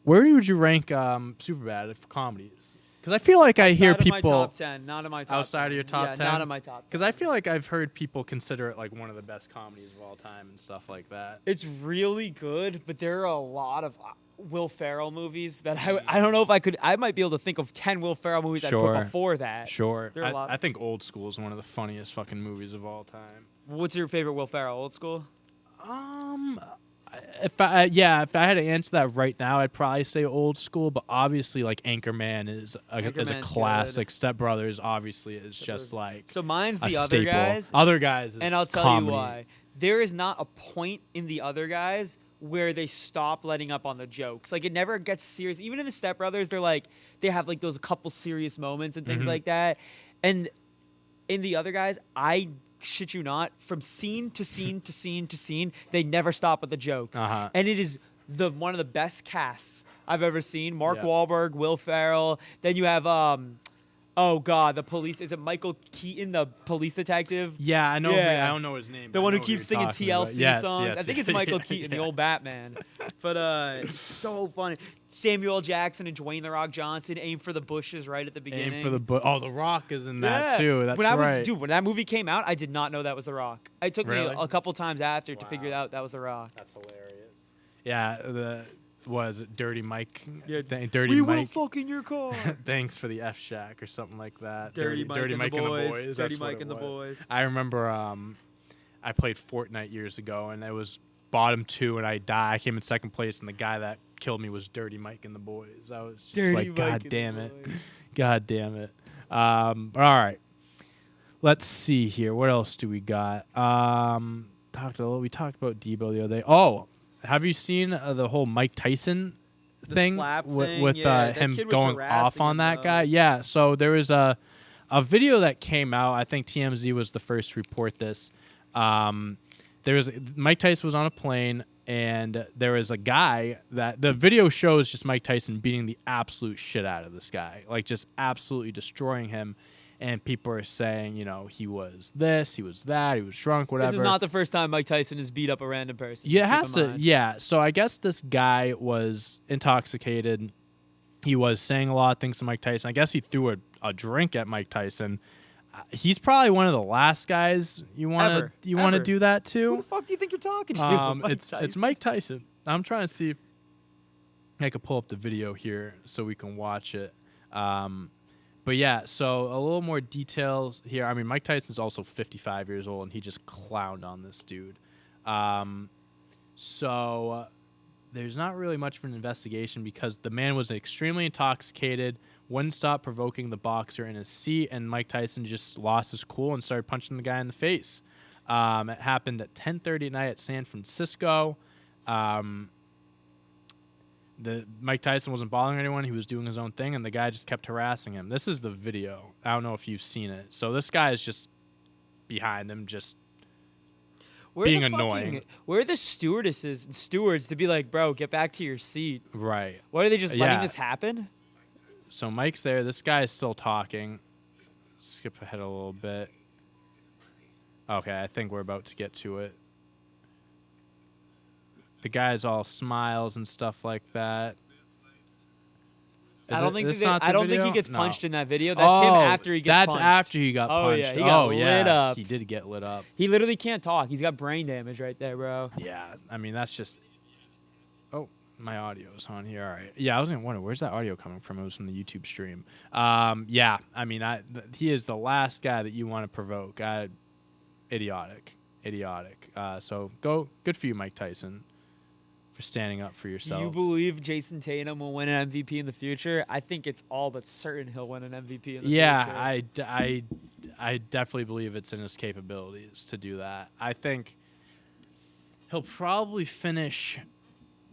would you rank Superbad for comedies? Because I feel like I hear people outside of my top 10, not in my top outside 10. of your top 10, not in my top 10. Because I feel like I've heard people consider it one of the best comedies of all time and stuff like that. It's really good, but there are a lot of Will Ferrell movies that I don't know if I might be able to think of 10 Will Ferrell movies I'd put before that. Sure. I think Old School is one of the funniest fucking movies of all time. What's your favorite Will Ferrell? Old School? If I had to answer that right now, I'd probably say Old School. But obviously, Anchorman is a classic. Good. Step Brothers obviously is just So mine's a The Other staple. Guys. Other Guys is and I'll tell comedy. you why. There is not a point in The Other Guys where they stop letting up on the jokes. It never gets serious. Even in the Step Brothers, they have those couple serious moments and things like that. And in The Other Guys, I shit you not, from scene to scene to scene to scene, they never stop with the jokes. And it is one of the best casts I've ever seen. Mark Wahlberg, Will Ferrell. Then you have oh god, the police. Is it Michael Keaton, the police detective? Yeah, I know. Yeah. I don't know his name. The one who keeps singing TLC songs. Yes, I think it's Michael Keaton, the old Batman. But it's so funny. Samuel Jackson and Dwayne The Rock Johnson, Aim for the Bushes right at the beginning. Aim for the Oh, The Rock is in that too. That's right. When that movie came out, I did not know that was The Rock. It took me a couple times after to figure out that was The Rock. That's hilarious. Yeah, was it Dirty Mike? Yeah, Dirty Mike. We will fuck in your car. Thanks for the F Shack or something like that. Dirty Mike and the Boys. Dirty Mike and the Boys. I remember I played Fortnite years ago, and it was bottom 2, and I died. I came in second place, and the guy that killed me was Dirty Mike and the Boys. I was just God damn it. God damn it. All right. Let's see here. What else do we got? We talked about Debo the other day. Oh, have you seen the whole Mike Tyson thing with him going off on that guy? Yeah. So there was a video that came out. I think TMZ was the first to report this. Mike Tyson was on a plane, and there was a guy that the video shows just Mike Tyson beating the absolute shit out of this guy, just absolutely destroying him. And people are saying, he was this, he was that, he was drunk, whatever. This is not the first time Mike Tyson has beat up a random person. Yeah, it has to. Yeah. So I guess this guy was intoxicated. He was saying a lot of things to Mike Tyson. I guess he threw a drink at Mike Tyson. He's probably one of the last guys you want to do that to. Who the fuck do you think you're talking to? It's Mike Tyson. I'm trying to see if I could pull up the video here so we can watch it. But yeah, so a little more details here. I mean, Mike Tyson's also 55 years old, and he just clowned on this dude. So there's not really much of an investigation because the man was extremely intoxicated, wouldn't stop provoking the boxer in his seat, and Mike Tyson just lost his cool and started punching the guy in the face. It happened at 10:30 at night at San Francisco. Mike Tyson wasn't bothering anyone. He was doing his own thing, and the guy just kept harassing him. This is the video. I don't know if you've seen it. So this guy is just behind him, just being annoying. Where are the stewardesses and stewards to be like, bro, get back to your seat? Right. Why are they just letting this happen? So Mike's there. This guy's still talking. Skip ahead a little bit. Okay, I think we're about to get to it. The guy's all smiles and stuff like that. I don't think he gets punched in that video. That's him after he gets punched. That's after he got punched. Yeah, he got lit up. He did get lit up. He literally can't talk. He's got brain damage right there, bro. Yeah, I mean, that's just... Oh, my audio's on here. All right. Yeah, I was going to wonder, where's that audio coming from? It was from the YouTube stream. Yeah, I mean, he is the last guy that you want to provoke. Idiotic. So good for you, Mike Tyson, for standing up for yourself. Do you believe Jason Tatum will win an MVP in the future? I think it's all but certain he'll win an MVP in the future. Yeah, I definitely believe it's in his capabilities to do that. I think he'll probably finish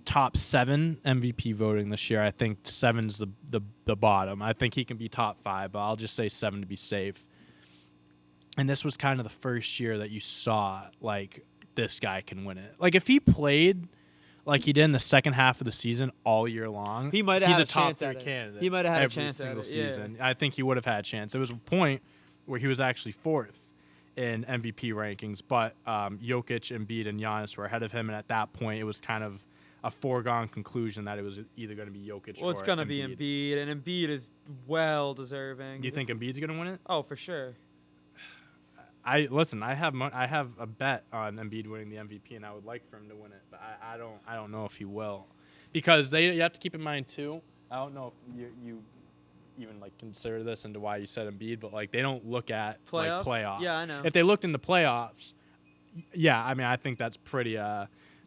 top 7 MVP voting this year. I think 7's the bottom. I think he can be top 5, but I'll just say 7 to be safe. And this was kind of the first year that you saw, like, this guy can win it. Like, if he played like he did in the second half of the season all year long, he might have had a top 3 candidate. He might have had a every chance single at it, season. I think he would have had a chance. There was a point where he was actually 4th in MVP rankings, but Jokic, Embiid, and Giannis were ahead of him, and at that point, it was kind of a foregone conclusion that it was either going to be Jokic or it's going to be Embiid. Embiid, and Embiid is well deserving. Do you think Embiid's going to win it? Oh, for sure. I have a bet on Embiid winning the MVP, and I would like for him to win it, but I don't know if he will, because you have to keep in mind too. I don't know if you even like consider this into why you said Embiid, but like they don't look at playoffs. Like, playoffs. Yeah, I know. If they looked in the playoffs, yeah, I mean I think that's pretty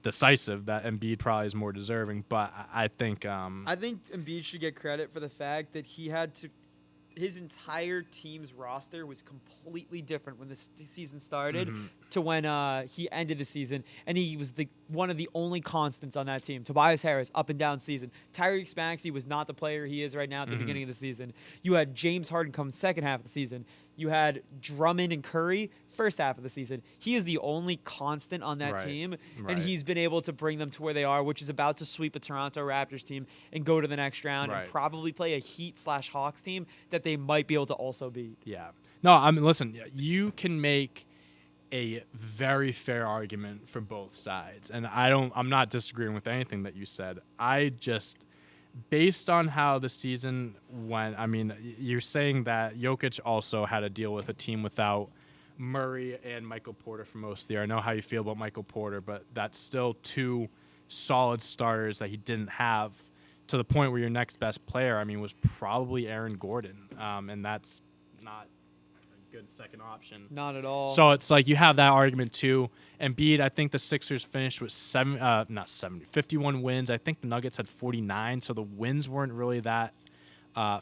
decisive that Embiid probably is more deserving, but I think Embiid should get credit for the fact that he had to. His entire team's roster was completely different when the season started to when he ended the season, and he was one of the only constants on that team. Tobias Harris, up and down season. Tyrese Maxey was not the player he is right now at the beginning of the season. You had James Harden come second half of the season. You had Drummond and Curry first half of the season. He is the only constant on that team, and he's been able to bring them to where they are, which is about to sweep a Toronto Raptors team and go to the next round and probably play a Heat/Hawks team that they might be able to also beat. Yeah. No, I mean, listen, you can make a very fair argument for both sides, and I'm not disagreeing with anything that you said. I just, based on how the season went, I mean, you're saying that Jokic also had to deal with a team without Murray and Michael Porter for most of the year. I know how you feel about Michael Porter, but that's still 2 solid starters that he didn't have, to the point where your next best player, I mean, was probably Aaron Gordon, and that's not a good second option. Not at all. So it's like you have that argument too. Embiid, I think the Sixers finished with 51 wins. I think the Nuggets had 49, so the wins weren't really that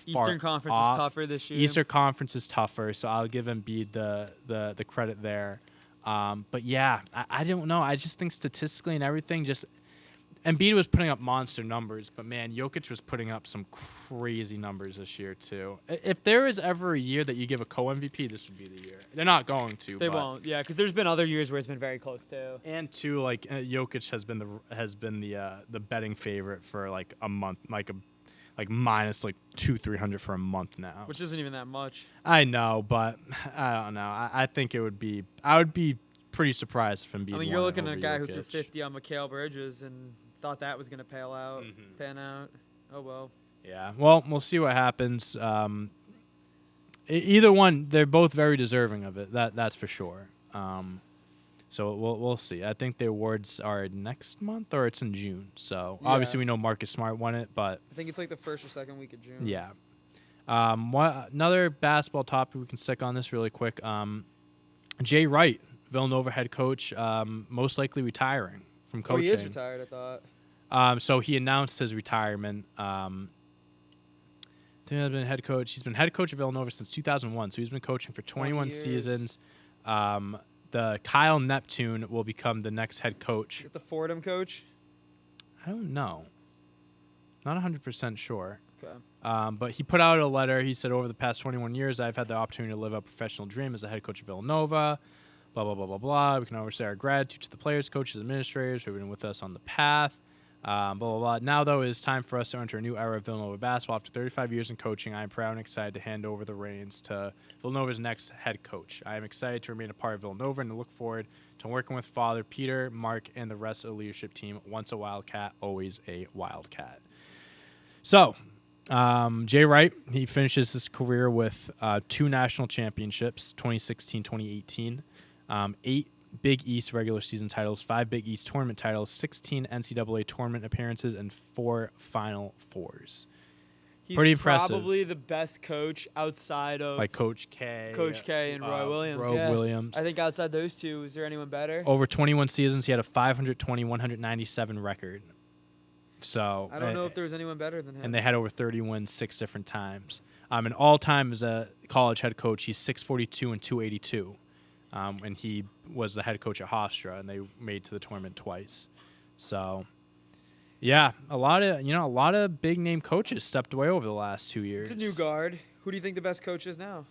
Eastern Conference is tougher this year. Eastern Conference is tougher, so I'll give Embiid the credit there. But yeah, I don't know. I just think statistically and everything, just Embiid was putting up monster numbers, but man, Jokic was putting up some crazy numbers this year too. If there is ever a year that you give a co-MVP, this would be the year. They're not going to. They won't. Yeah, because there's been other years where it's been very close too. And too, like Jokic has been the betting favorite for like a month, like minus like 200-300 for a month now, which isn't even that much. I know, but I don't know. I think I would be pretty surprised if Embiid. I mean, you're looking at a guy who threw 50 on Mikael Bridges and thought that was going to pan out. Oh well. Yeah. Well, we'll see what happens. Either one, they're both very deserving of it. That's for sure. So we'll see. I think the awards are next month or it's in June. So obviously we know Marcus Smart won it, but I think it's like the first or second week of June. Yeah. Another basketball topic we can stick on this really quick. Jay Wright, Villanova head coach, most likely retiring from coaching. Oh, he is retired, I thought. So he announced his retirement. He's been head coach. He's been head coach of Villanova since 2001. So he's been coaching for 21 seasons. The Kyle Neptune will become the next head coach. Is it the Fordham coach? I don't know. Not 100% sure. Okay. But he put out a letter. He said, over the past 21 years, I've had the opportunity to live a professional dream as the head coach of Villanova. Blah, blah, blah, blah, blah. We can always say our gratitude to the players, coaches, administrators who have been with us on the path. Blah, blah, blah. Now, though, it is time for us to enter a new era of Villanova basketball. After 35 years in coaching, I am proud and excited to hand over the reins to Villanova's next head coach. I am excited to remain a part of Villanova and to look forward to working with Father Peter, Mark, and the rest of the leadership team. Once a Wildcat, always a Wildcat. So, Jay Wright, he finishes his career with 2 national championships, 2016-2018, 8 Big East regular season titles, 5 Big East tournament titles, 16 NCAA tournament appearances, and 4 Final Fours. He's pretty impressive. Probably the best coach outside of Like Coach K. And Roy Williams. Roy Williams. I think outside those two, is there anyone better? Over 21 seasons, he had a 520-197 record. So I don't know if there was anyone better than him. And they had over 30 wins 6 different times. And all time as a college head coach, he's 642 and 282. And he was the head coach at Hofstra, and they made to the tournament twice. So, yeah, a lot of big name coaches stepped away over the last 2 years. It's a new guard. Who do you think the best coach is now?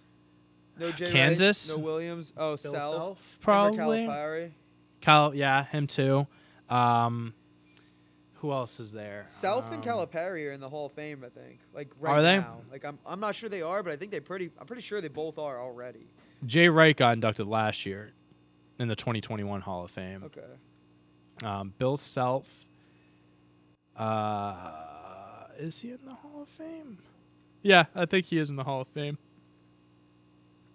No Jay Kansas. Wright, no Williams. Oh, Self. Probably. Calipari. Yeah, him too. Who else is there? Self and Calipari are in the Hall of Fame, I think. Like are they? now. Like I'm not sure they are, but I think I'm pretty sure they both are already. Jay Wright got inducted last year in the 2021 Hall of Fame. Okay. Bill Self. Is he in the Hall of Fame? Yeah, I think he is in the Hall of Fame.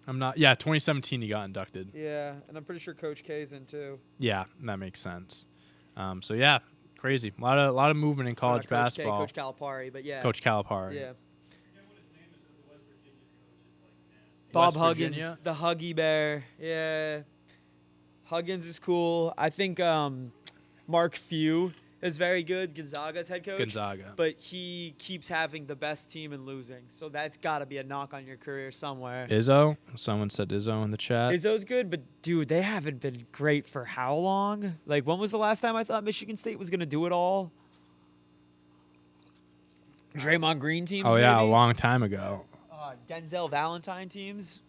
I'm not. Yeah, 2017 he got inducted. Yeah, and I'm pretty sure Coach K's in too. Yeah, that makes sense. So yeah, crazy. A lot of movement in college basketball. Coach Calipari, but yeah. Coach Calipari. Yeah. Bob West Huggins, Virginia? the Huggy Bear. Yeah. Huggins is cool. I think Mark Few is very good, Gonzaga's head coach. Gonzaga. But he keeps having the best team and losing. So that's got to be a knock on your career somewhere. Izzo? Someone said Izzo in the chat. Izzo's good, but, dude, they haven't been great for how long? Like, when was the last time I thought Michigan State was going to do it all? Draymond Green teams, Oh, yeah, maybe? a long time ago. Denzel Valentine teams.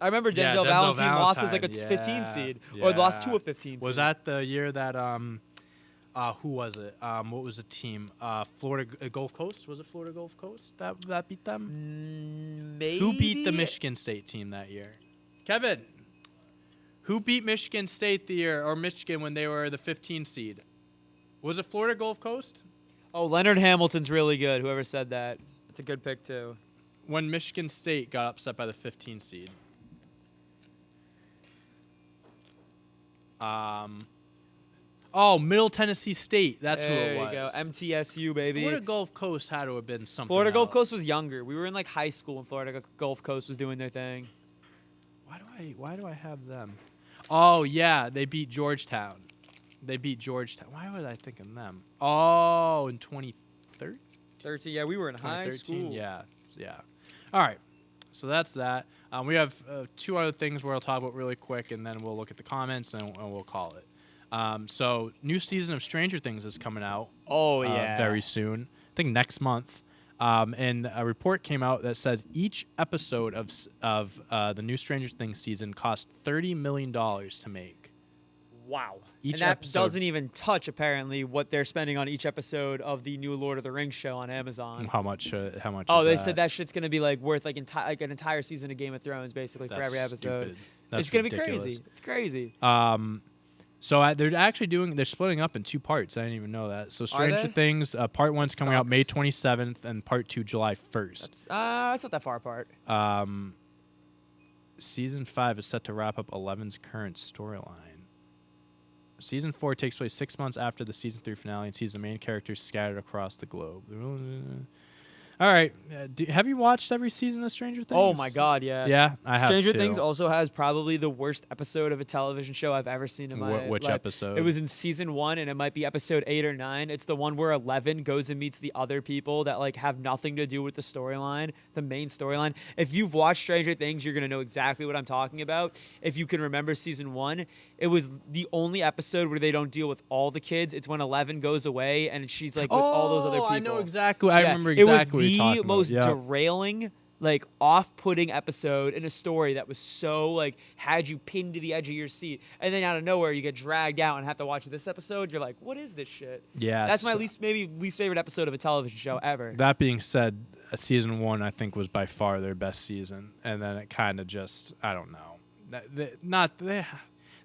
I remember Yeah, Denzel Denzel Valentine lost as like a Valentine, 15 seed. yeah. Or lost to a 15 seed. Was that the year that who was it? What was the team? Florida Gulf Coast? Was it Florida Gulf Coast that beat them? Maybe. Who beat the Michigan State team that year? Kevin. Who beat Michigan State the year, or Michigan when they were the 15 seed? Was it Florida Gulf Coast? Oh, Leonard Hamilton's really good. Whoever said that. That's a good pick too. When Michigan State got upset by the 15 seed. Middle Tennessee State. That's who it was. There you go. MTSU, baby. Florida Gulf Coast had to have been something Florida Gulf else. Coast was younger. We were in like high school when Florida Gulf Coast was doing their thing. Why do I have them? Oh, yeah. They beat Georgetown. Why was I thinking them? Oh, in 2013? 13. Yeah, we were in high school. Yeah. All right. So that's that. We have 2 other things we'll talk about really quick, and then we'll look at the comments and we'll call it. So new season of Stranger Things is coming out. Oh, yeah. Very soon. I think next month. And a report came out that says each episode of the new Stranger Things season cost $30 million to make. Wow. Each and that episode doesn't even touch, apparently, what they're spending on each episode of the new Lord of the Rings show on Amazon. How much? Oh, they said that shit's going to be like worth like an entire season of Game of Thrones, basically, for every episode. Stupid. That's It's going to be ridiculous. crazy. It's crazy. So they're splitting up in 2 parts. I didn't even know that. So Stranger they? Things, part 1's coming out May Sucks. 27th, and part 2 July 1st. That's not that far apart. Season 5 is set to wrap up 11's current storyline. Season 4 takes place 6 months after the season 3 finale and sees the main characters scattered across the globe. All right. Have you watched every season of Stranger Things? Oh, my God, yeah. Yeah, I have Stranger too. Things also has probably the worst episode of a television show I've ever seen in my life. Which episode? It was in season 1, and it might be episode 8 or 9. It's the one where 11 goes and meets the other people that like have nothing to do with the storyline, the main storyline. If you've watched Stranger Things, you're gonna know exactly what I'm talking about. If you can remember season 1, it was the only episode where they don't deal with all the kids. It's when 11 goes away and she's like with all those other people. I know exactly. I remember exactly what you're talking It was the most about. derailing like off-putting episode in a story that was so like had you pinned to the edge of your seat, and then out of nowhere you get dragged out and have to watch this episode. You're like, what is this shit? Yeah, That's my least favorite episode of a television show ever. That being said, season 1 I think was by far their best season, and then it kind of just I don't know.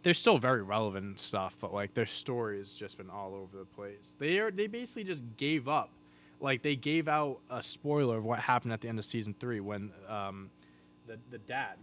They're still very relevant and stuff, but like their story has just been all over the place. They basically just gave up. Like they gave out a spoiler of what happened at the end of season 3 when the dad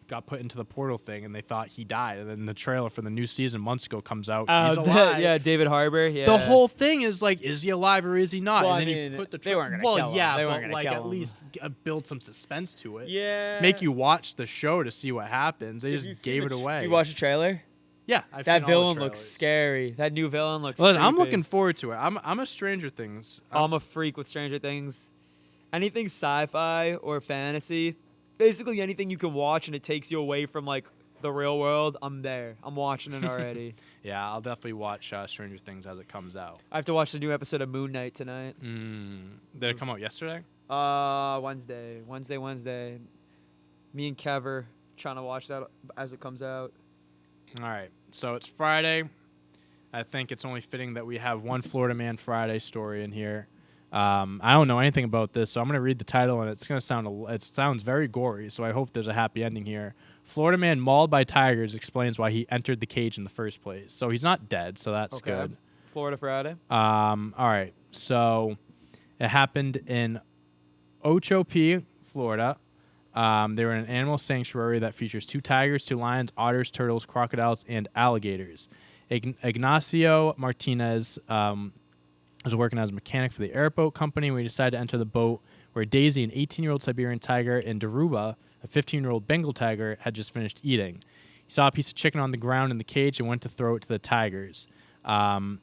got put into the portal thing and they thought he died, and then the trailer for the new season months ago comes out. He's alive. Yeah, David Harbour. Yeah. The whole thing is like, is he alive or is he not? Well, and then I mean, you put the they weren't gonna kill him. yeah, They but weren't gonna like kill at him. least build some suspense to it. Yeah. Make you watch the show to see what happens. They just gave it away. Did you watch the trailer? Yeah, I've that seen all the villain looks trailers. scary. That new villain looks. Listen, I'm creepy. looking forward to it. I'm a Stranger Things. I'm a freak with Stranger Things. Anything sci-fi or fantasy, basically anything you can watch and it takes you away from like the real world, I'm there. I'm watching it already. Yeah, I'll definitely watch Stranger Things as it comes out. I have to watch the new episode of Moon Knight tonight. Did it come out yesterday? Wednesday. Me and Kever trying to watch that as it comes out. All right, so it's Friday. I think it's only fitting that we have one Florida Man Friday story in here. I don't know anything about this, so I'm going to read the title, and it's going to it sounds very gory, so I hope there's a happy ending here. Florida man mauled by tigers explains why he entered the cage in the first place. So he's not dead, so that's good. Florida Friday. All right, so it happened in Ocho-P, Florida. They were in an animal sanctuary that features 2 tigers, 2 lions, otters, turtles, crocodiles, and alligators. Ignacio Martinez was working as a mechanic for the airboat company when he decided to enter the boat where Daisy, an 18-year-old Siberian tiger, and Daruba, a 15-year-old Bengal tiger, had just finished eating. He saw a piece of chicken on the ground in the cage and went to throw it to the tigers. And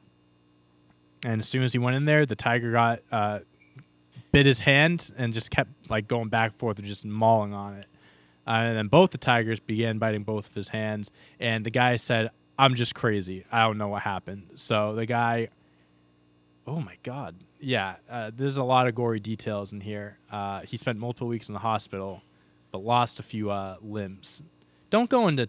as soon as he went in there, the tiger got bit his hand and just kept like going back and forth and just mauling on it. And then both the tigers began biting both of his hands. And the guy said, "I'm just crazy. I don't know what happened." So the guy, oh my God. Yeah, there's a lot of gory details in here. He spent multiple weeks in the hospital, but lost a few limbs. Don't go into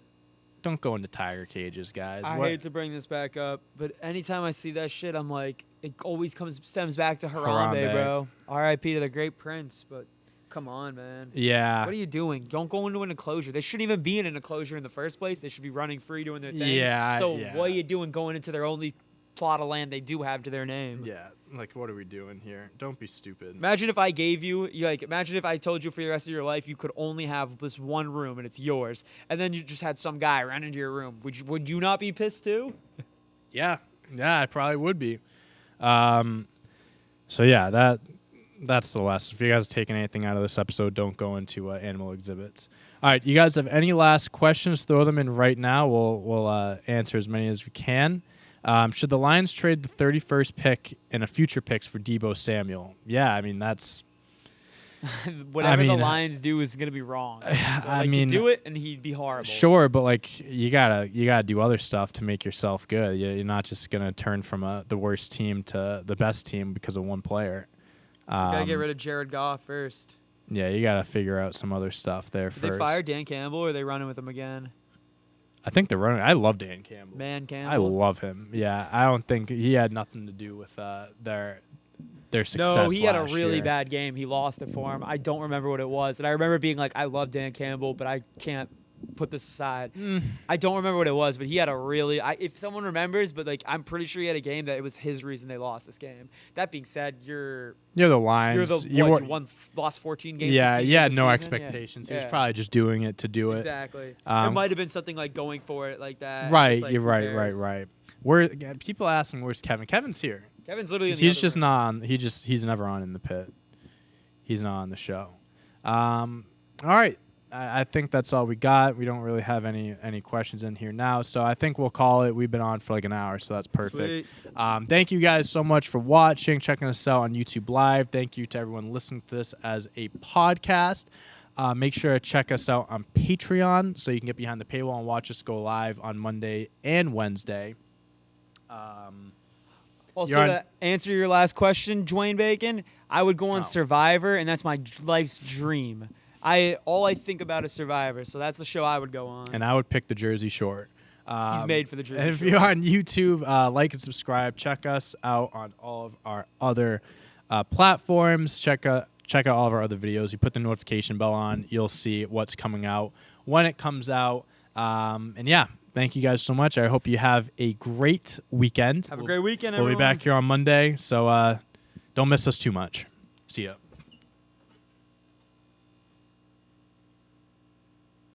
tiger cages, guys. I hate to bring this back up, but anytime I see that shit, I'm like, it always stems back to Harambe, bro. R.I.P. to the great prince, but come on, man. Yeah. What are you doing? Don't go into an enclosure. They shouldn't even be in an enclosure in the first place. They should be running free doing their thing. Yeah. So what are you doing going into their only plot of land they do have to their name? Yeah. Like, what are we doing here? Don't be stupid. Imagine if I gave you, imagine if I told you for the rest of your life you could only have this one room and it's yours, and then you just had some guy run into your room. Would you not be pissed too? Yeah. Yeah, I probably would be. So yeah, that's the lesson. If you guys are taking anything out of this episode, don't go into animal exhibits. All right, you guys have any last questions? Throw them in right now. We'll answer as many as we can. Should the Lions trade the 31st pick and a future picks for Deebo Samuel? Yeah, I mean that's whatever the Lions do is gonna be wrong. So, you do it and he'd be horrible. Sure, but like you gotta do other stuff to make yourself good. You're not just gonna turn from the worst team to the best team because of one player. You gotta get rid of Jared Goff first. Yeah, you gotta figure out some other stuff there first. They fired Dan Campbell, or are they running with him again? I think they're running. I love Dan Campbell. Man Campbell. I love him. Yeah, I don't think he had nothing to do with their success. No, he had a really year. bad game. He lost it for him. I don't remember what it was, and I remember being like, "I love Dan Campbell, but I can't put this aside." I don't remember what it was, but he had a really. If someone remembers, but like I'm pretty sure he had a game that it was his reason they lost this game. That being said, you're the Lions. You lost 14 games. Yeah, you had no expectations. Yeah. He was probably just doing it to do it. Exactly. It might have been something like going for it like that. Right. Just, like, you're right. People asking where's Kevin? Kevin's here. Kevin's literally. He's just not on. He's never on in the pit. He's not on the show. All right. I think that's all we got. We don't really have any questions in here now, so I think we'll call it. We've been on for like an hour, so that's perfect. Thank you guys so much for watching, checking us out on YouTube Live. Thank you to everyone listening to this as a podcast. Make sure to check us out on Patreon so you can get behind the paywall and watch us go live on Monday and Wednesday. Also, to answer your last question, Dwayne Bacon, I would go on Survivor, and that's my life's dream. all I think about is Survivor, so that's the show I would go on. And I would pick the Jersey Shore. He's made for the Jersey And if Shore. you're on YouTube, like and subscribe. Check us out on all of our other platforms. Check out all of our other videos. You put the notification bell on, you'll see what's coming out when it comes out. And yeah, thank you guys so much. I hope you have a great weekend. Have a great weekend, We'll everyone. be back here on Monday, so don't miss us too much. See ya.